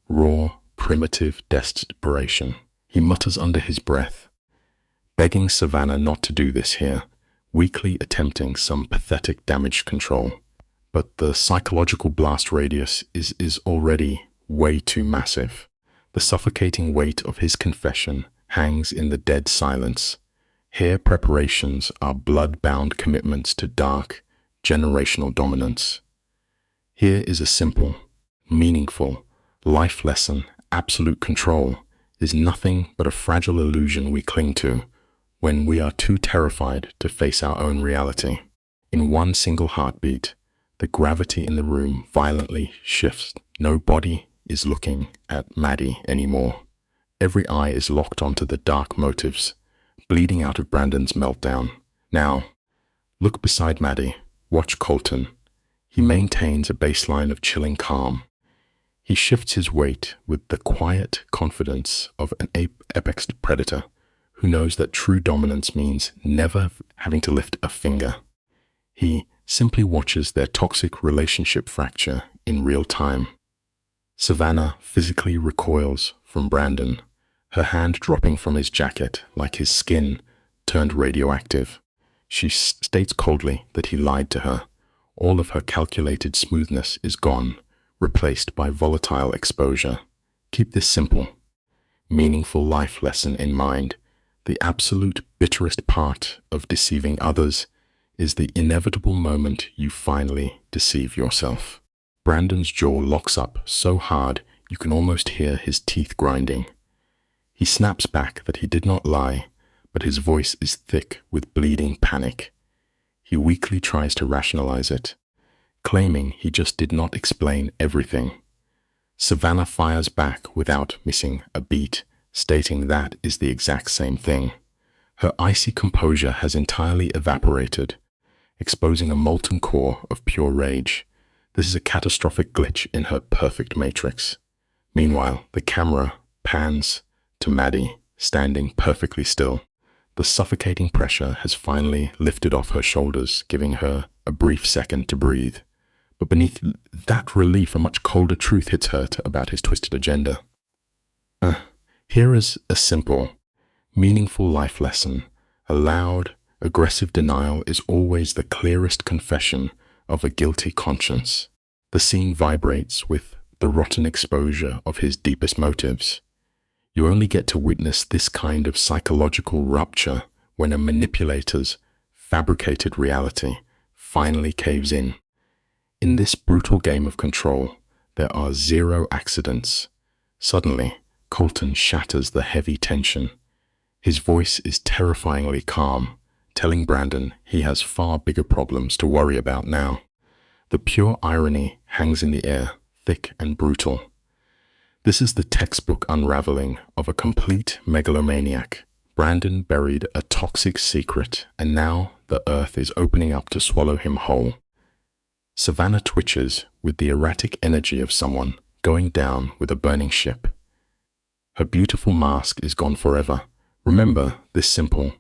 raw, primitive desperation. He mutters under his breath, begging Savannah not to do this here, weakly attempting some pathetic damage control. But the psychological blast radius is already way too massive. The suffocating weight of his confession hangs in the dead silence. Here preparations are blood-bound commitments to dark, generational dominance. Here is a simple, meaningful life lesson. Absolute control is nothing but a fragile illusion we cling to when we are too terrified to face our own reality. In one single heartbeat, the gravity in the room violently shifts. Nobody is looking at Maddie anymore. Every eye is locked onto the dark motives bleeding out of Brandon's meltdown. Now, look beside Maddie. Watch Colton. He maintains a baseline of chilling calm. He shifts his weight with the quiet confidence of an apex predator who knows that true dominance means never having to lift a finger. He simply watches their toxic relationship fracture in real time. Savannah physically recoils from Brandon, her hand dropping from his jacket like his skin turned radioactive. She states coldly that he lied to her. All of her calculated smoothness is gone, replaced by volatile exposure. Keep this simple, meaningful life lesson in mind. The absolute bitterest part of deceiving others is the inevitable moment you finally deceive yourself. Brandon's jaw locks up so hard you can almost hear his teeth grinding. He snaps back that he did not lie, but his voice is thick with bleeding panic. He weakly tries to rationalize it, claiming he just did not explain everything. Savannah fires back without missing a beat, stating that is the exact same thing. Her icy composure has entirely evaporated, exposing a molten core of pure rage. This is a catastrophic glitch in her perfect matrix. Meanwhile, the camera pans to Maddie, standing perfectly still. The suffocating pressure has finally lifted off her shoulders, giving her a brief second to breathe. But beneath that relief, a much colder truth hits her about his twisted agenda. Here is a simple, meaningful life lesson. A loud, aggressive denial is always the clearest confession of a guilty conscience. The scene vibrates with the rotten exposure of his deepest motives. You only get to witness this kind of psychological rupture when a manipulator's fabricated reality finally caves in. In this brutal game of control, there are zero accidents. Suddenly, Colton shatters the heavy tension. His voice is terrifyingly calm, telling Brandon he has far bigger problems to worry about now. The pure irony hangs in the air, thick and brutal. This is the textbook unraveling of a complete megalomaniac. Brandon buried a toxic secret, and now the earth is opening up to swallow him whole. Savannah twitches with the erratic energy of someone going down with a burning ship. Her beautiful mask is gone forever. Remember this simple,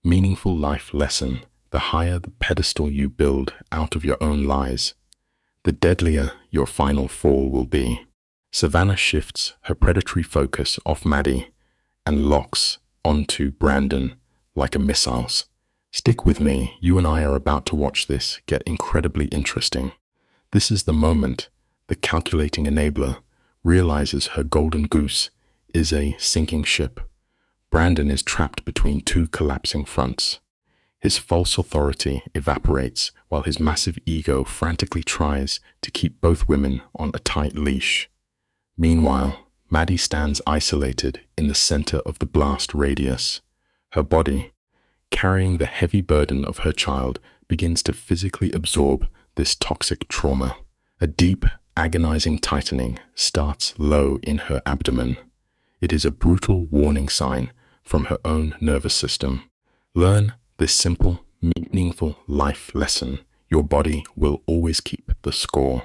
meaningful life lesson. The higher the pedestal you build out of your own lies, the deadlier your final fall will be. Savannah shifts her predatory focus off Maddie and locks onto Brandon like a missile's. Stick with me, you and I are about to watch this get incredibly interesting. This is the moment the calculating enabler realizes her golden goose is a sinking ship. Brandon is trapped between two collapsing fronts. His false authority evaporates while his massive ego frantically tries to keep both women on a tight leash. Meanwhile, Maddie stands isolated in the center of the blast radius. Her body, carrying the heavy burden of her child, begins to physically absorb this toxic trauma. A deep, agonizing tightening starts low in her abdomen. It is a brutal warning sign from her own nervous system. Learn this simple, meaningful life lesson. Your body will always keep the score,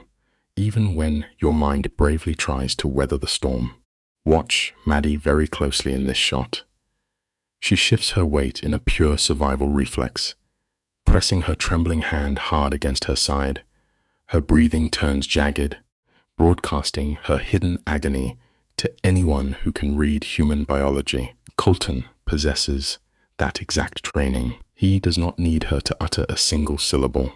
even when your mind bravely tries to weather the storm. Watch Maddie very closely in this shot. She shifts her weight in a pure survival reflex, pressing her trembling hand hard against her side. Her breathing turns jagged, broadcasting her hidden agony to anyone who can read human biology. Colton possesses that exact training. He does not need her to utter a single syllable.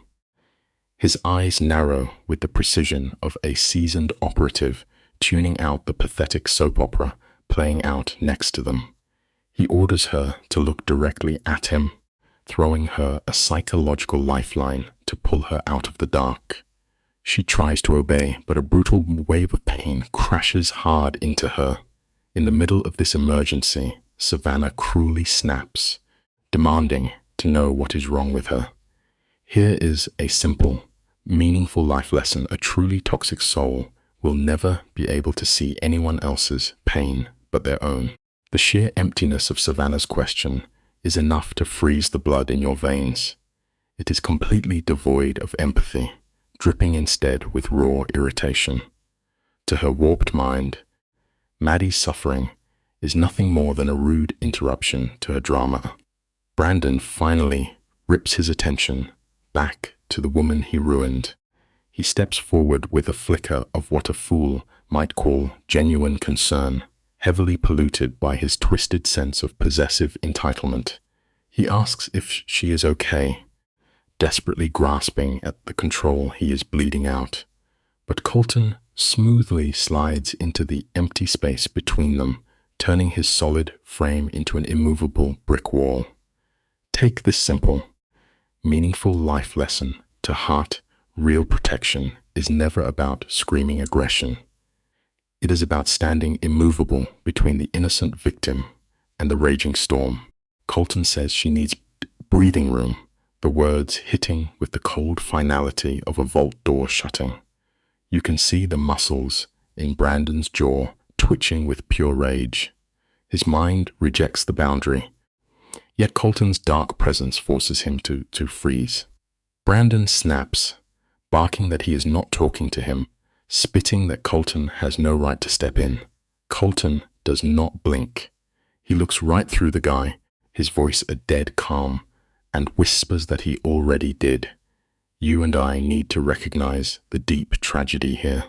His eyes narrow with the precision of a seasoned operative tuning out the pathetic soap opera playing out next to them. He orders her to look directly at him, throwing her a psychological lifeline to pull her out of the dark. She tries to obey, but a brutal wave of pain crashes hard into her. In the middle of this emergency, Savannah cruelly snaps, demanding to know what is wrong with her. Here is a simple, meaningful life lesson. A truly toxic soul will never be able to see anyone else's pain but their own. The sheer emptiness of Savannah's question is enough to freeze the blood in your veins. It is completely devoid of empathy, dripping instead with raw irritation. To her warped mind, Maddie's suffering is nothing more than a rude interruption to her drama. Brandon finally rips his attention back to the woman he ruined. He steps forward with a flicker of what a fool might call genuine concern, heavily polluted by his twisted sense of possessive entitlement. He asks if she is okay, desperately grasping at the control he is bleeding out. But Colton smoothly slides into the empty space between them, turning his solid frame into an immovable brick wall. Take this simple, meaningful life lesson to heart. Real protection is never about screaming aggression. It is about standing immovable between the innocent victim and the raging storm. Colton says she needs breathing room, the words hitting with the cold finality of a vault door shutting. You can see the muscles in Brandon's jaw twitching with pure rage. His mind rejects the boundary, yet Colton's dark presence forces him to freeze. Brandon snaps, barking that he is not talking to him, spitting that Colton has no right to step in. Colton does not blink. He looks right through the guy, his voice a dead calm, and whispers that he already did. You and I need to recognize the deep tragedy here.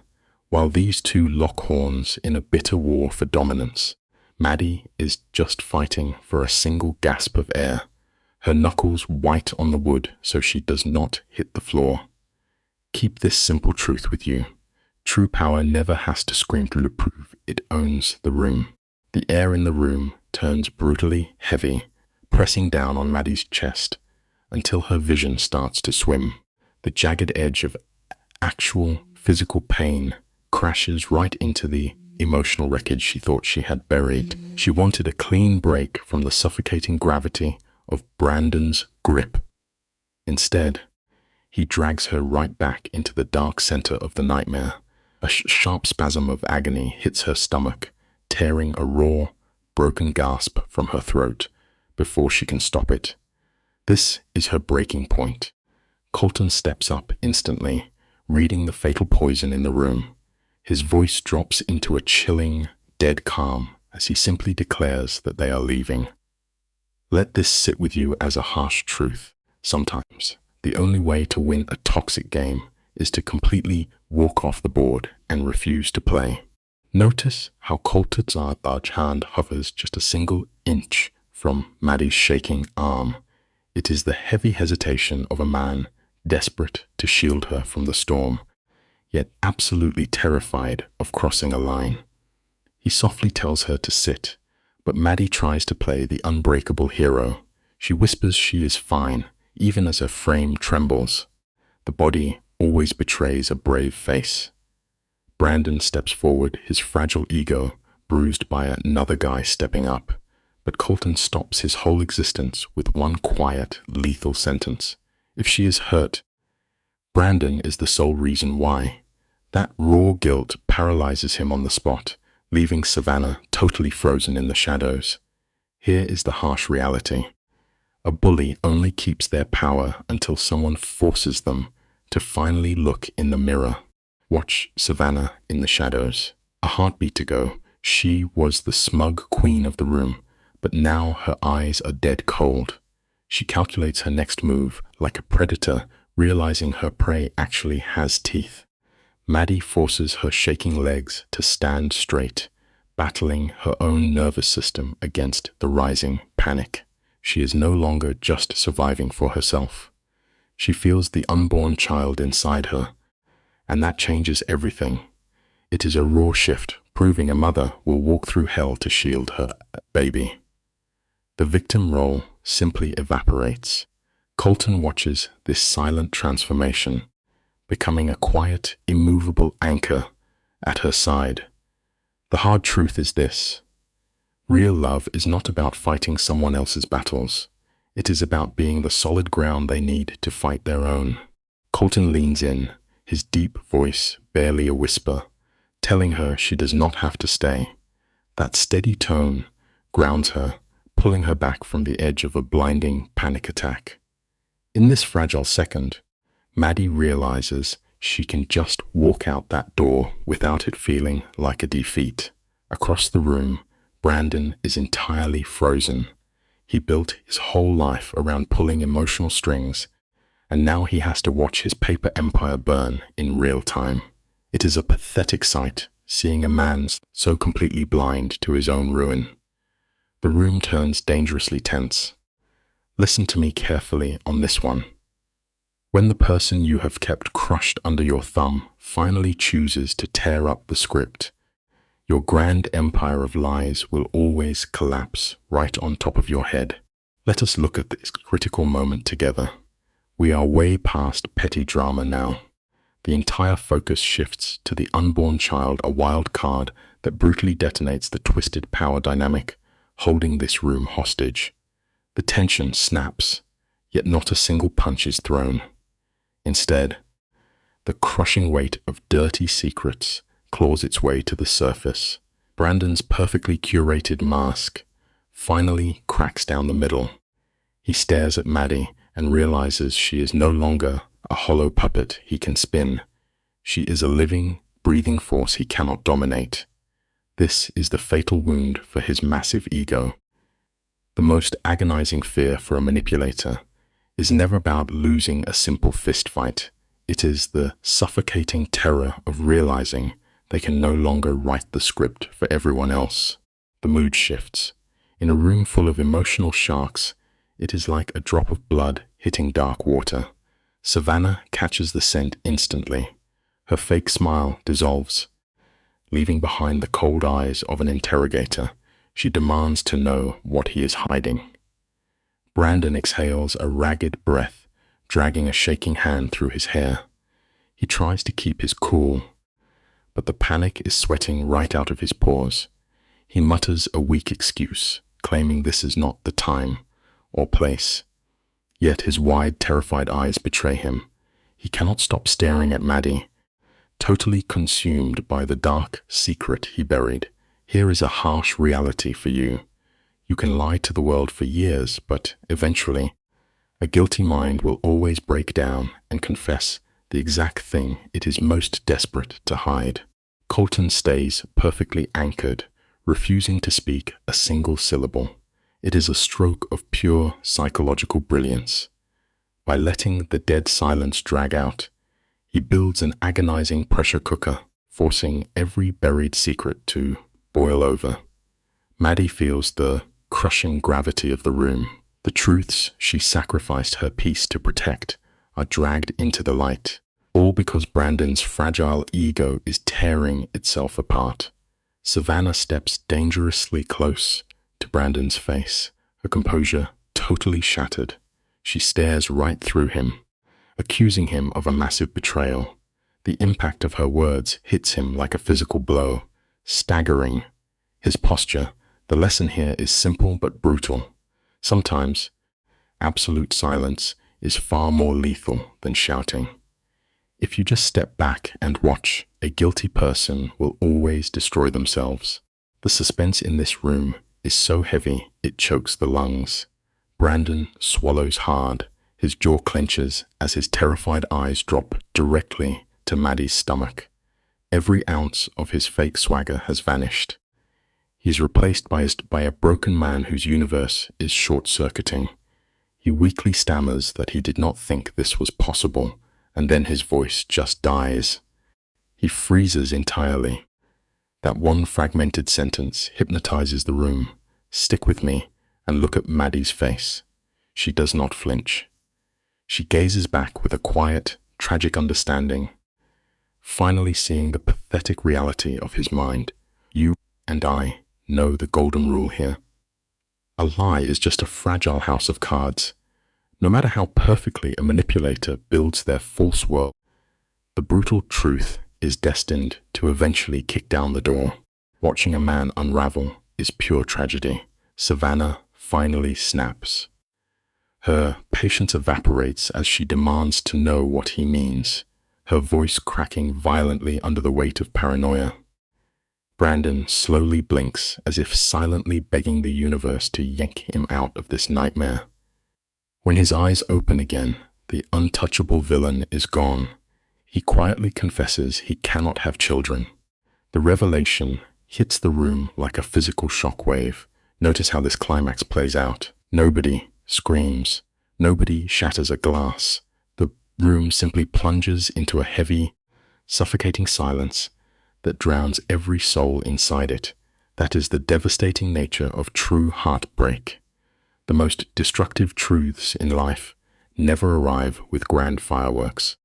While these two lock horns in a bitter war for dominance, Maddie is just fighting for a single gasp of air, her knuckles white on the wood so she does not hit the floor. Keep this simple truth with you. True power never has to scream to prove it owns the room. The air in the room turns brutally heavy, pressing down on Maddie's chest until her vision starts to swim. The jagged edge of actual physical pain crashes right into the emotional wreckage she thought she had buried. She wanted a clean break from the suffocating gravity of Brandon's grip. Instead, he drags her right back into the dark center of the nightmare. A sharp spasm of agony hits her stomach, tearing a raw, broken gasp from her throat before she can stop it. This is her breaking point. Colton steps up instantly, reading the fatal poison in the room. His voice drops into a chilling, dead calm as he simply declares that they are leaving. Let this sit with you as a harsh truth. Sometimes, the only way to win a toxic game is to completely walk off the board and refuse to play. Notice how Colton's large hand hovers just a single inch from Maddie's shaking arm. It is the heavy hesitation of a man desperate to shield her from the storm, yet absolutely terrified of crossing a line. He softly tells her to sit, but Maddie tries to play the unbreakable hero. She whispers she is fine, even as her frame trembles. The body always betrays a brave face. Brandon steps forward, his fragile ego bruised by another guy stepping up, but Colton stops his whole existence with one quiet, lethal sentence. If she is hurt, Brandon is the sole reason why. That raw guilt paralyzes him on the spot, leaving Savannah totally frozen in the shadows. Here is the harsh reality. A bully only keeps their power until someone forces them to finally look in the mirror. Watch Savannah in the shadows. A heartbeat ago, she was the smug queen of the room, but now her eyes are dead cold. She calculates her next move like a predator, realizing her prey actually has teeth. Maddie forces her shaking legs to stand straight, battling her own nervous system against the rising panic. She is no longer just surviving for herself. She feels the unborn child inside her, and that changes everything. It is a raw shift, proving a mother will walk through hell to shield her baby. The victim role simply evaporates. Colton watches this silent transformation, becoming a quiet, immovable anchor at her side. The hard truth is this: real love is not about fighting someone else's battles. It is about being the solid ground they need to fight their own. Colton leans in, his deep voice barely a whisper, telling her she does not have to stay. That steady tone grounds her, pulling her back from the edge of a blinding panic attack. In this fragile second, Maddie realizes she can just walk out that door without it feeling like a defeat. Across the room, Brandon is entirely frozen. He built his whole life around pulling emotional strings, and now he has to watch his paper empire burn in real time. It is a pathetic sight, seeing a man so completely blind to his own ruin. The room turns dangerously tense. Listen to me carefully on this one. When the person you have kept crushed under your thumb finally chooses to tear up the script, your grand empire of lies will always collapse right on top of your head. Let us look at this critical moment together. We are way past petty drama now. The entire focus shifts to the unborn child, a wild card that brutally detonates the twisted power dynamic holding this room hostage. The tension snaps, yet not a single punch is thrown. Instead, the crushing weight of dirty secrets claws its way to the surface. Brandon's perfectly curated mask finally cracks down the middle. He stares at Maddie and realizes she is no longer a hollow puppet he can spin. She is a living, breathing force he cannot dominate. This is the fatal wound for his massive ego. The most agonizing fear for a manipulator is never about losing a simple fist fight. It is the suffocating terror of realizing they can no longer write the script for everyone else. The mood shifts. In a room full of emotional sharks, it is like a drop of blood hitting dark water. Savannah catches the scent instantly. Her fake smile dissolves, leaving behind the cold eyes of an interrogator. She demands to know what he is hiding. Brandon exhales a ragged breath, dragging a shaking hand through his hair. He tries to keep his cool, but the panic is sweating right out of his pores. He mutters a weak excuse, claiming this is not the time or place. Yet his wide, terrified eyes betray him. He cannot stop staring at Maddie, totally consumed by the dark secret he buried. Here is a harsh reality for you. You can lie to the world for years, but eventually, a guilty mind will always break down and confess the exact thing it is most desperate to hide. Colton stays perfectly anchored, refusing to speak a single syllable. It is a stroke of pure psychological brilliance. By letting the dead silence drag out, he builds an agonizing pressure cooker, forcing every buried secret to boil over. Maddie feels the crushing gravity of the room. The truths she sacrificed her peace to protect are dragged into the light, all because Brandon's fragile ego is tearing itself apart. Savannah steps dangerously close to Brandon's face, her composure totally shattered. She stares right through him, accusing him of a massive betrayal. The impact of her words hits him like a physical blow, staggering his posture. The lesson here is simple but brutal. Sometimes, absolute silence is far more lethal than shouting. If you just step back and watch, a guilty person will always destroy themselves. The suspense in this room is so heavy it chokes the lungs. Brandon swallows hard. His jaw clenches as his terrified eyes drop directly to Maddie's stomach. Every ounce of his fake swagger has vanished. He is replaced by a broken man whose universe is short-circuiting. He weakly stammers that he did not think this was possible, and then his voice just dies. He freezes entirely. That one fragmented sentence hypnotizes the room. Stick with me and look at Maddie's face. She does not flinch. She gazes back with a quiet, tragic understanding, finally seeing the pathetic reality of his mind. You and I know the golden rule here. A lie is just a fragile house of cards. No matter how perfectly a manipulator builds their false world, the brutal truth is destined to eventually kick down the door. Watching a man unravel is pure tragedy. Savannah finally snaps. Her patience evaporates as she demands to know what he means, her voice cracking violently under the weight of paranoia. Brandon slowly blinks as if silently begging the universe to yank him out of this nightmare. When his eyes open again, the untouchable villain is gone. He quietly confesses he cannot have children. The revelation hits the room like a physical shockwave. Notice how this climax plays out. Nobody screams. Nobody shatters a glass. The room simply plunges into a heavy, suffocating silence that drowns every soul inside it. That is the devastating nature of true heartbreak. The most destructive truths in life never arrive with grand fireworks.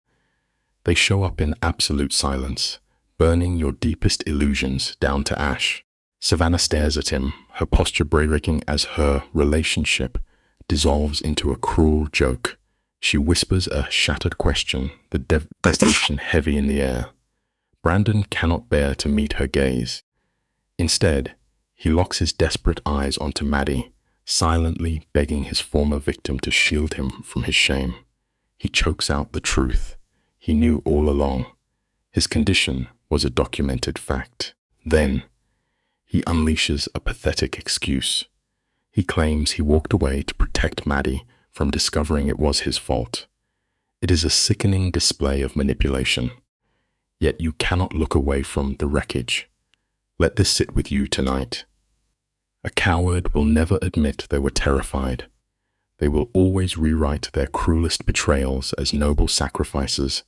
They show up in absolute silence, burning your deepest illusions down to ash. Savannah stares at him, her posture breaking as her relationship dissolves into a cruel joke. She whispers a shattered question, the devastation heavy in the air. Brandon cannot bear to meet her gaze. Instead, he locks his desperate eyes onto Maddie, silently begging his former victim to shield him from his shame. He chokes out the truth. He knew all along. His condition was a documented fact. Then, he unleashes a pathetic excuse. He claims he walked away to protect Maddie from discovering it was his fault. It is a sickening display of manipulation. Yet you cannot look away from the wreckage. Let this sit with you tonight. A coward will never admit they were terrified. They will always rewrite their cruelest betrayals as noble sacrifices,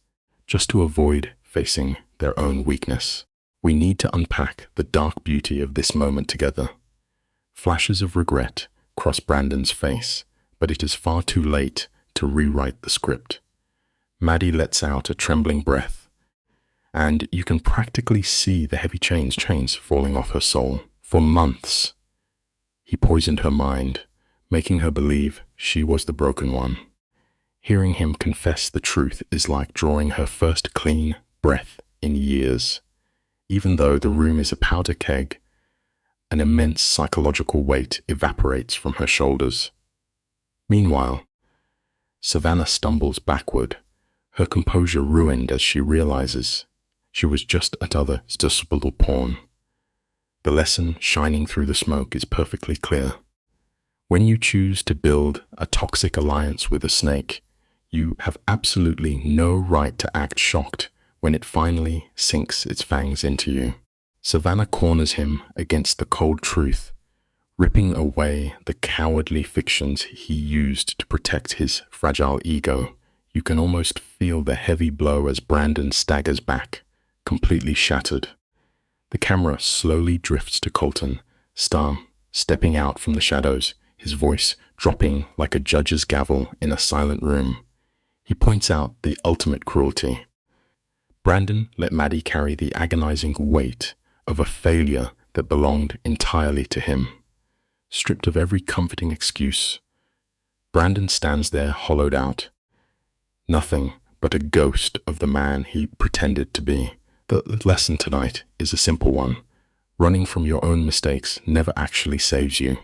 just to avoid facing their own weakness. We need to unpack the dark beauty of this moment together. Flashes of regret cross Brandon's face, but it is far too late to rewrite the script. Maddie lets out a trembling breath, and you can practically see the heavy chains falling off her soul. For months, he poisoned her mind, making her believe she was the broken one. Hearing him confess the truth is like drawing her first clean breath in years. Even though the room is a powder keg, an immense psychological weight evaporates from her shoulders. Meanwhile, Savannah stumbles backward, her composure ruined as she realizes she was just another statistical pawn. The lesson shining through the smoke is perfectly clear. When you choose to build a toxic alliance with a snake, you have absolutely no right to act shocked when it finally sinks its fangs into you. Savannah corners him against the cold truth, ripping away the cowardly fictions he used to protect his fragile ego. You can almost feel the heavy blow as Brandon staggers back, completely shattered. The camera slowly drifts to Colton, stepping out from the shadows, his voice dropping like a judge's gavel in a silent room. He points out the ultimate cruelty. Brandon let Maddie carry the agonizing weight of a failure that belonged entirely to him. Stripped of every comforting excuse, Brandon stands there hollowed out, nothing but a ghost of the man he pretended to be. The lesson tonight is a simple one. Running from your own mistakes never actually saves you.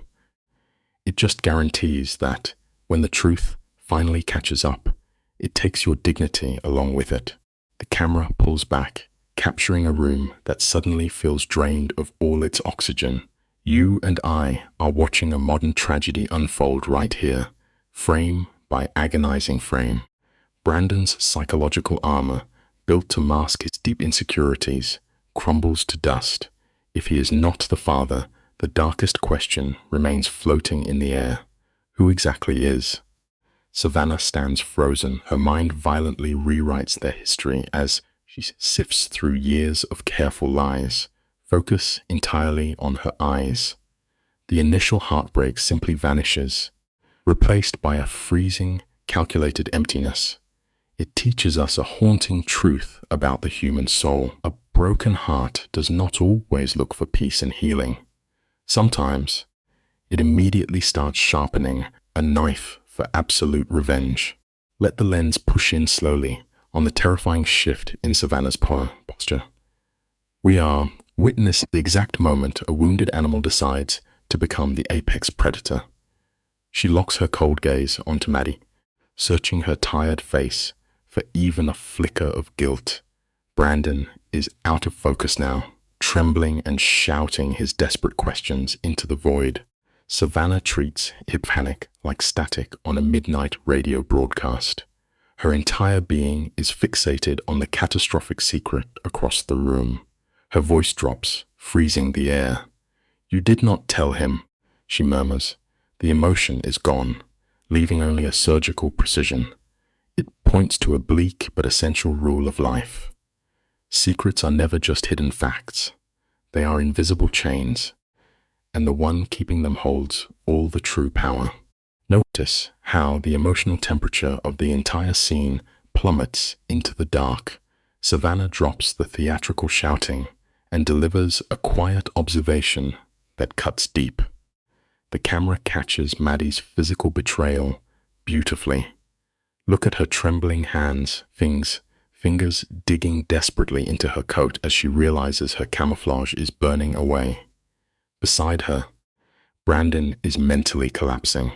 It just guarantees that, when the truth finally catches up, it takes your dignity along with it. The camera pulls back, capturing a room that suddenly feels drained of all its oxygen. You and I are watching a modern tragedy unfold right here, frame by agonizing frame. Brandon's psychological armor, built to mask his deep insecurities, crumbles to dust. If he is not the father, the darkest question remains floating in the air. Who exactly is? Savannah stands frozen. Her mind violently rewrites their history as she sifts through years of careful lies, focus entirely on her eyes. The initial heartbreak simply vanishes, replaced by a freezing, calculated emptiness. It teaches us a haunting truth about the human soul. A broken heart does not always look for peace and healing. Sometimes, it immediately starts sharpening, a knife for absolute revenge. Let the lens push in slowly on the terrifying shift in Savannah's posture. We are witness the exact moment a wounded animal decides to become the apex predator. She locks her cold gaze onto Maddie, searching her tired face for even a flicker of guilt. Brandon is out of focus now, trembling and shouting his desperate questions into the void. Savannah treats his panic like static on a midnight radio broadcast. Her entire being is fixated on the catastrophic secret across the room. Her voice drops, freezing the air. "You did not tell him," she murmurs. The emotion is gone, leaving only a surgical precision. It points to a bleak but essential rule of life. Secrets are never just hidden facts. They are invisible chains, and the one keeping them holds all the true power. Notice how the emotional temperature of the entire scene plummets into the dark. Savannah drops the theatrical shouting and delivers a quiet observation that cuts deep. The camera catches Maddie's physical betrayal beautifully. Look at her trembling hands, fingers digging desperately into her coat as she realizes her camouflage is burning away. Beside her, Brandon is mentally collapsing.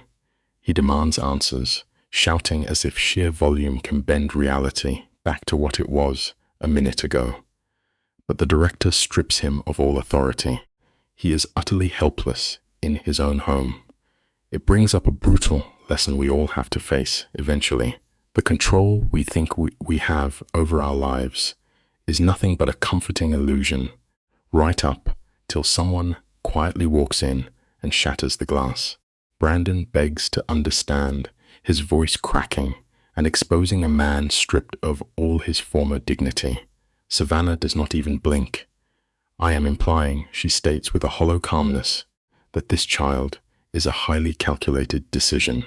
He demands answers, shouting as if sheer volume can bend reality back to what it was a minute ago. But the director strips him of all authority. He is utterly helpless in his own home. It brings up a brutal lesson we all have to face eventually. The control we think we have over our lives is nothing but a comforting illusion, right up till someone quietly walks in and shatters the glass. Brandon begs to understand, his voice cracking and exposing a man stripped of all his former dignity. Savannah does not even blink. "I am implying," she states with a hollow calmness, "that this child is a highly calculated decision."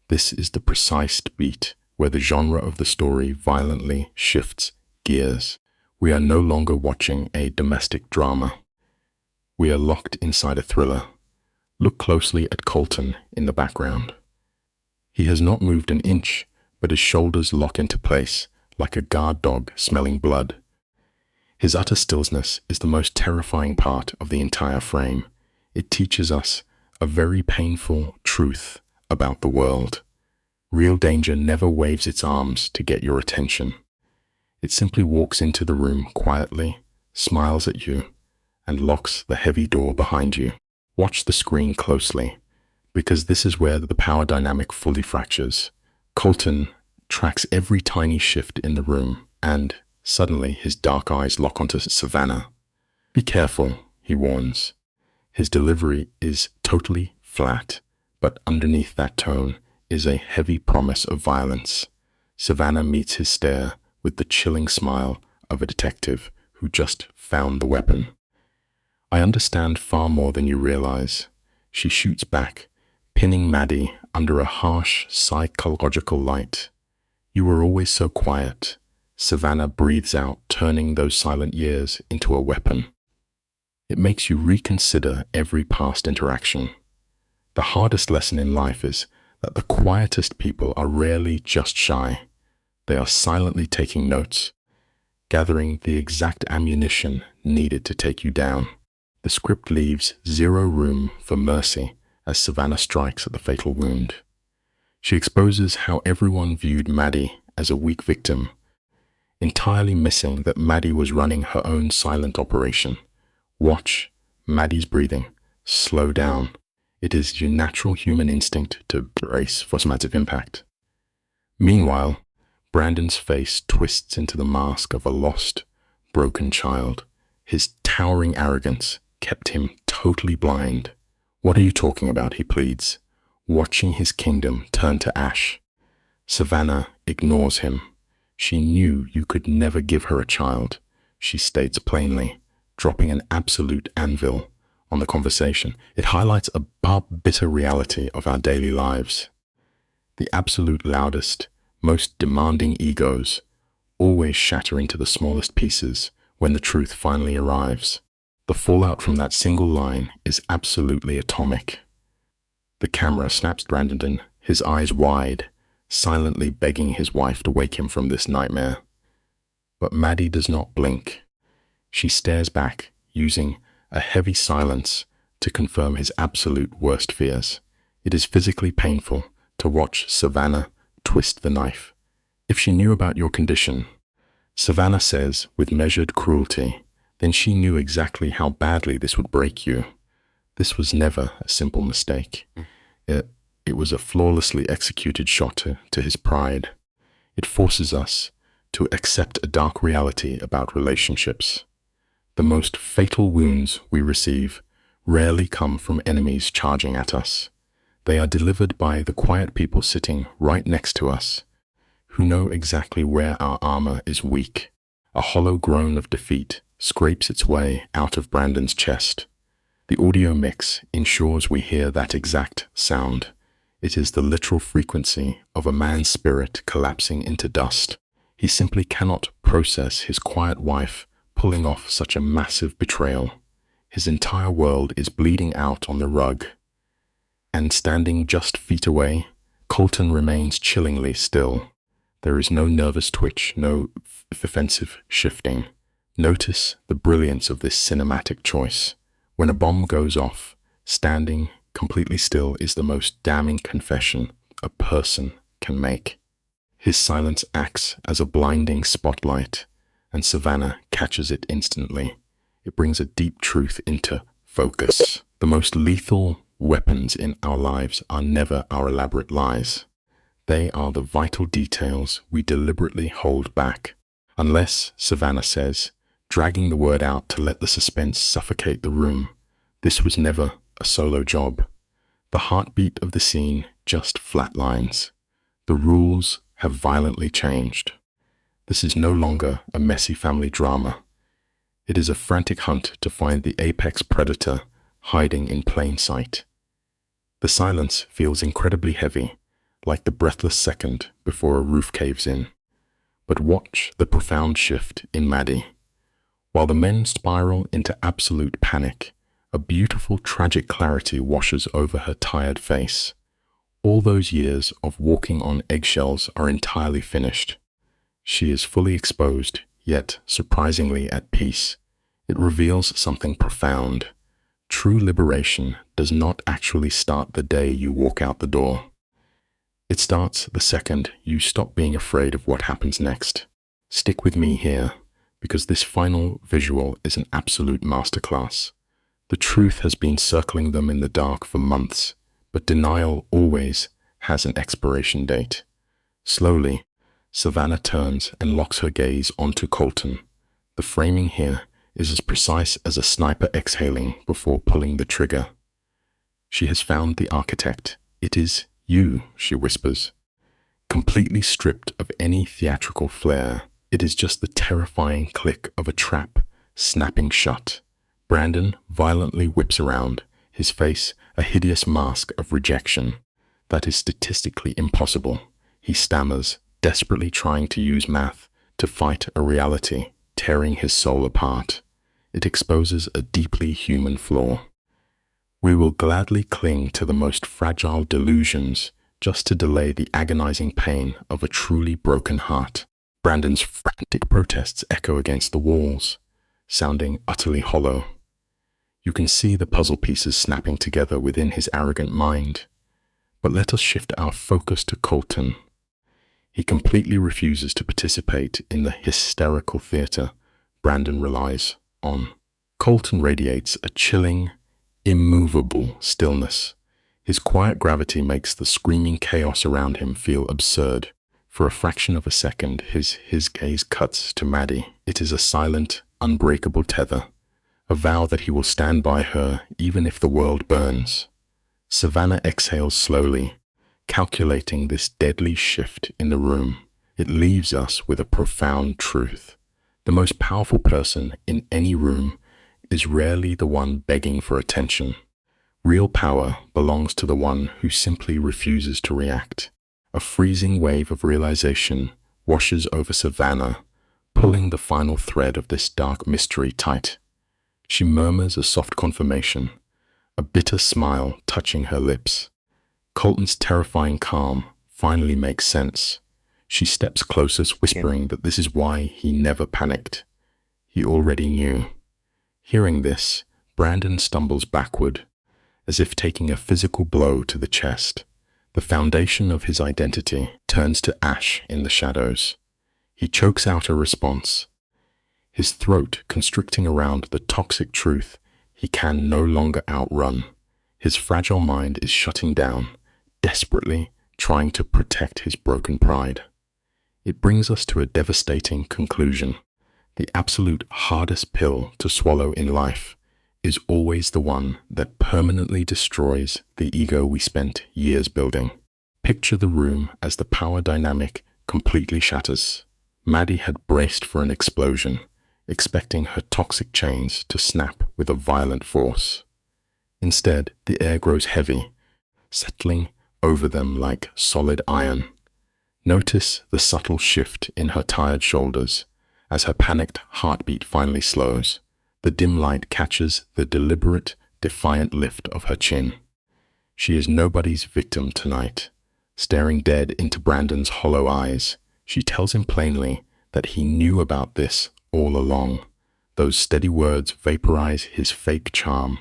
This is the precise beat where the genre of the story violently shifts gears. We are no longer watching a domestic drama. We are locked inside a thriller. Look closely at Colton in the background. He has not moved an inch, but his shoulders lock into place like a guard dog smelling blood. His utter stillness is the most terrifying part of the entire frame. It teaches us a very painful truth about the world. Real danger never waves its arms to get your attention. It simply walks into the room quietly, smiles at you, and locks the heavy door behind you. Watch the screen closely, because this is where the power dynamic fully fractures. Colton tracks every tiny shift in the room, and suddenly his dark eyes lock onto Savannah. "Be careful," he warns. His delivery is totally flat, but underneath that tone is a heavy promise of violence. Savannah meets his stare with the chilling smile of a detective who just found the weapon. "I understand far more than you realize," she shoots back, pinning Maddie under a harsh psychological light. "You were always so quiet," Savannah breathes out, turning those silent years into a weapon. It makes you reconsider every past interaction. The hardest lesson in life is that the quietest people are rarely just shy. They are silently taking notes, gathering the exact ammunition needed to take you down. The script leaves zero room for mercy as Savannah strikes at the fatal wound. She exposes how everyone viewed Maddie as a weak victim, entirely missing that Maddie was running her own silent operation. Watch Maddie's breathing. Slow down. It is your natural human instinct to brace for massive impact. Meanwhile, Brandon's face twists into the mask of a lost, broken child. His towering arrogance kept him totally blind. "What are you talking about?" he pleads, watching his kingdom turn to ash. Savannah ignores him. "She knew you could never give her a child," she states plainly, dropping an absolute anvil on the conversation. It highlights a bitter reality of our daily lives. The absolute loudest, most demanding egos always shatter into the smallest pieces when the truth finally arrives. The fallout from that single line is absolutely atomic. The camera snaps Brandon, his eyes wide, silently begging his wife to wake him from this nightmare. But Maddie does not blink. She stares back, using a heavy silence to confirm his absolute worst fears. It is physically painful to watch Savannah twist the knife. "If she knew about your condition," Savannah says with measured cruelty, "then she knew exactly how badly this would break you. This was never a simple mistake. It was a flawlessly executed shot to his pride. It forces us to accept a dark reality about relationships. The most fatal wounds we receive rarely come from enemies charging at us. They are delivered by the quiet people sitting right next to us, who know exactly where our armor is weak." A hollow groan of defeat scrapes its way out of Brandon's chest. The audio mix ensures we hear that exact sound. It is the literal frequency of a man's spirit collapsing into dust. He simply cannot process his quiet wife pulling off such a massive betrayal. His entire world is bleeding out on the rug. And standing just feet away, Colton remains chillingly still. There is no nervous twitch, no defensive shifting. Notice the brilliance of this cinematic choice. When a bomb goes off, standing completely still is the most damning confession a person can make. His silence acts as a blinding spotlight, and Savannah catches it instantly. It brings a deep truth into focus. The most lethal weapons in our lives are never our elaborate lies. They are the vital details we deliberately hold back. Unless, Savannah says, dragging the word out to let the suspense suffocate the room. This was never a solo job. The heartbeat of the scene just flatlines. The rules have violently changed. This is no longer a messy family drama. It is a frantic hunt to find the apex predator hiding in plain sight. The silence feels incredibly heavy, like the breathless second before a roof caves in. But watch the profound shift in Maddie. While the men spiral into absolute panic, a beautiful tragic clarity washes over her tired face. All those years of walking on eggshells are entirely finished. She is fully exposed, yet surprisingly at peace. It reveals something profound. True liberation does not actually start the day you walk out the door. It starts the second you stop being afraid of what happens next. Stick with me here, because this final visual is an absolute masterclass. The truth has been circling them in the dark for months, but denial always has an expiration date. Slowly, Savannah turns and locks her gaze onto Colton. The framing here is as precise as a sniper exhaling before pulling the trigger. She has found the architect. "It is you," she whispers. Completely stripped of any theatrical flair, it is just the terrifying click of a trap snapping shut. Brandon violently whips around, his face a hideous mask of rejection. That is statistically impossible. He stammers, desperately trying to use math to fight a reality tearing his soul apart. It exposes a deeply human flaw. We will gladly cling to the most fragile delusions just to delay the agonizing pain of a truly broken heart. Brandon's frantic protests echo against the walls, sounding utterly hollow. You can see the puzzle pieces snapping together within his arrogant mind. But let us shift our focus to Colton. He completely refuses to participate in the hysterical theater Brandon relies on. Colton radiates a chilling, immovable stillness. His quiet gravity makes the screaming chaos around him feel absurd. For a fraction of a second, his gaze cuts to Maddie. It is a silent, unbreakable tether, a vow that he will stand by her even if the world burns. Savannah exhales slowly, calculating this deadly shift in the room. It leaves us with a profound truth. The most powerful person in any room is rarely the one begging for attention. Real power belongs to the one who simply refuses to react. A freezing wave of realization washes over Savannah, pulling the final thread of this dark mystery tight. She murmurs a soft confirmation, a bitter smile touching her lips. Colton's terrifying calm finally makes sense. She steps closer, whispering that this is why he never panicked. He already knew. Hearing this, Brandon stumbles backward, as if taking a physical blow to the chest. The foundation of his identity turns to ash in the shadows. He chokes out a response, his throat constricting around the toxic truth he can no longer outrun. His fragile mind is shutting down, desperately trying to protect his broken pride. It brings us to a devastating conclusion. The absolute hardest pill to swallow in life is always the one that permanently destroys the ego we spent years building. Picture the room as the power dynamic completely shatters. Maddie had braced for an explosion, expecting her toxic chains to snap with a violent force. Instead, the air grows heavy, settling over them like solid iron. Notice the subtle shift in her tired shoulders as her panicked heartbeat finally slows. The dim light catches the deliberate, defiant lift of her chin. She is nobody's victim tonight. Staring dead into Brandon's hollow eyes, she tells him plainly that he knew about this all along. Those steady words vaporize his fake charm,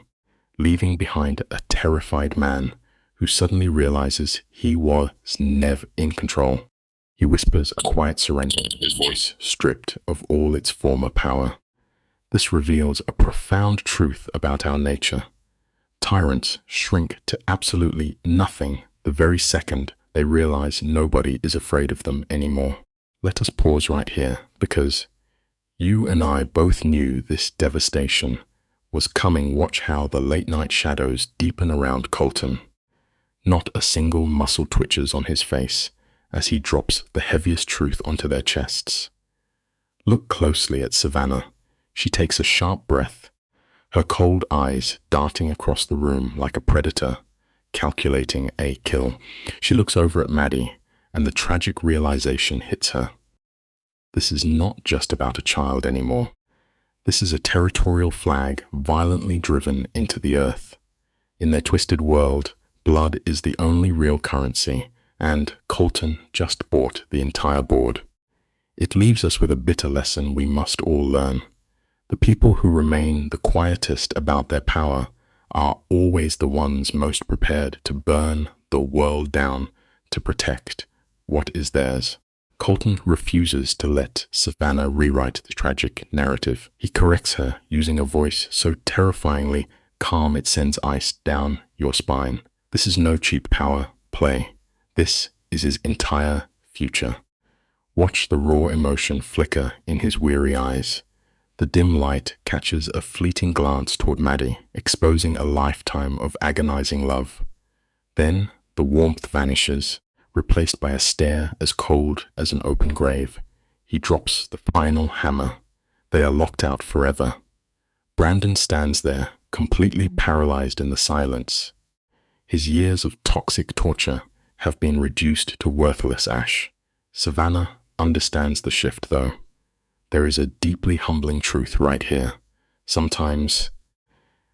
leaving behind a terrified man who suddenly realizes he was never in control. He whispers a quiet surrender, his voice stripped of all its former power. This reveals a profound truth about our nature. Tyrants shrink to absolutely nothing the very second they realize nobody is afraid of them anymore. Let us pause right here, because you and I both knew this devastation was coming. Watch how the late-night shadows deepen around Colton. Not a single muscle twitches on his face as he drops the heaviest truth onto their chests. Look closely at Savannah. She takes a sharp breath, her cold eyes darting across the room like a predator, calculating a kill. She looks over at Maddie, and the tragic realization hits her. This is not just about a child anymore. This is a territorial flag violently driven into the earth. In their twisted world, blood is the only real currency, and Colton just bought the entire board. It leaves us with a bitter lesson we must all learn. The people who remain the quietest about their power are always the ones most prepared to burn the world down to protect what is theirs. Colton refuses to let Savannah rewrite the tragic narrative. He corrects her using a voice so terrifyingly calm it sends ice down your spine. This is no cheap power play. This is his entire future. Watch the raw emotion flicker in his weary eyes. The dim light catches a fleeting glance toward Maddie, exposing a lifetime of agonizing love. Then the warmth vanishes, replaced by a stare as cold as an open grave. He drops the final hammer. They are locked out forever. Brandon stands there, completely paralyzed in the silence. His years of toxic torture have been reduced to worthless ash. Savannah understands the shift, though. There is a deeply humbling truth right here. Sometimes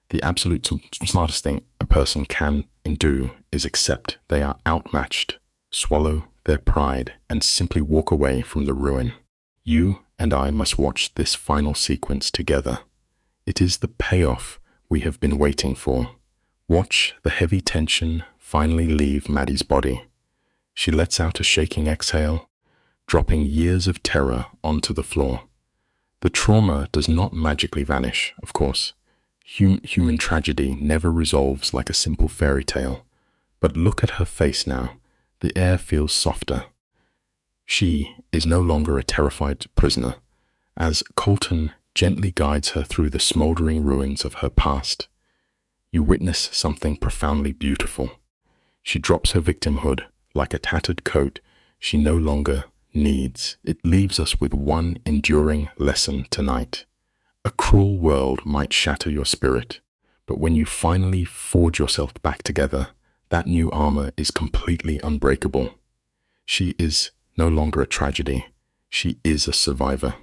the absolute smartest thing a person can do is accept they are outmatched, swallow their pride, and simply walk away from the ruin. You and I must watch this final sequence together. It is the payoff we have been waiting for. Watch the heavy tension finally leave Maddie's body. She lets out a shaking exhale, dropping years of terror onto the floor. The trauma does not magically vanish, of course. Human tragedy never resolves like a simple fairy tale. But look at her face now. The air feels softer. She is no longer a terrified prisoner, as Colton gently guides her through the smoldering ruins of her past. You witness something profoundly beautiful. She drops her victimhood like a tattered coat she no longer needs. It leaves us with one enduring lesson tonight. A cruel world might shatter your spirit, but when you finally forge yourself back together, that new armor is completely unbreakable. She is no longer a tragedy. She is a survivor.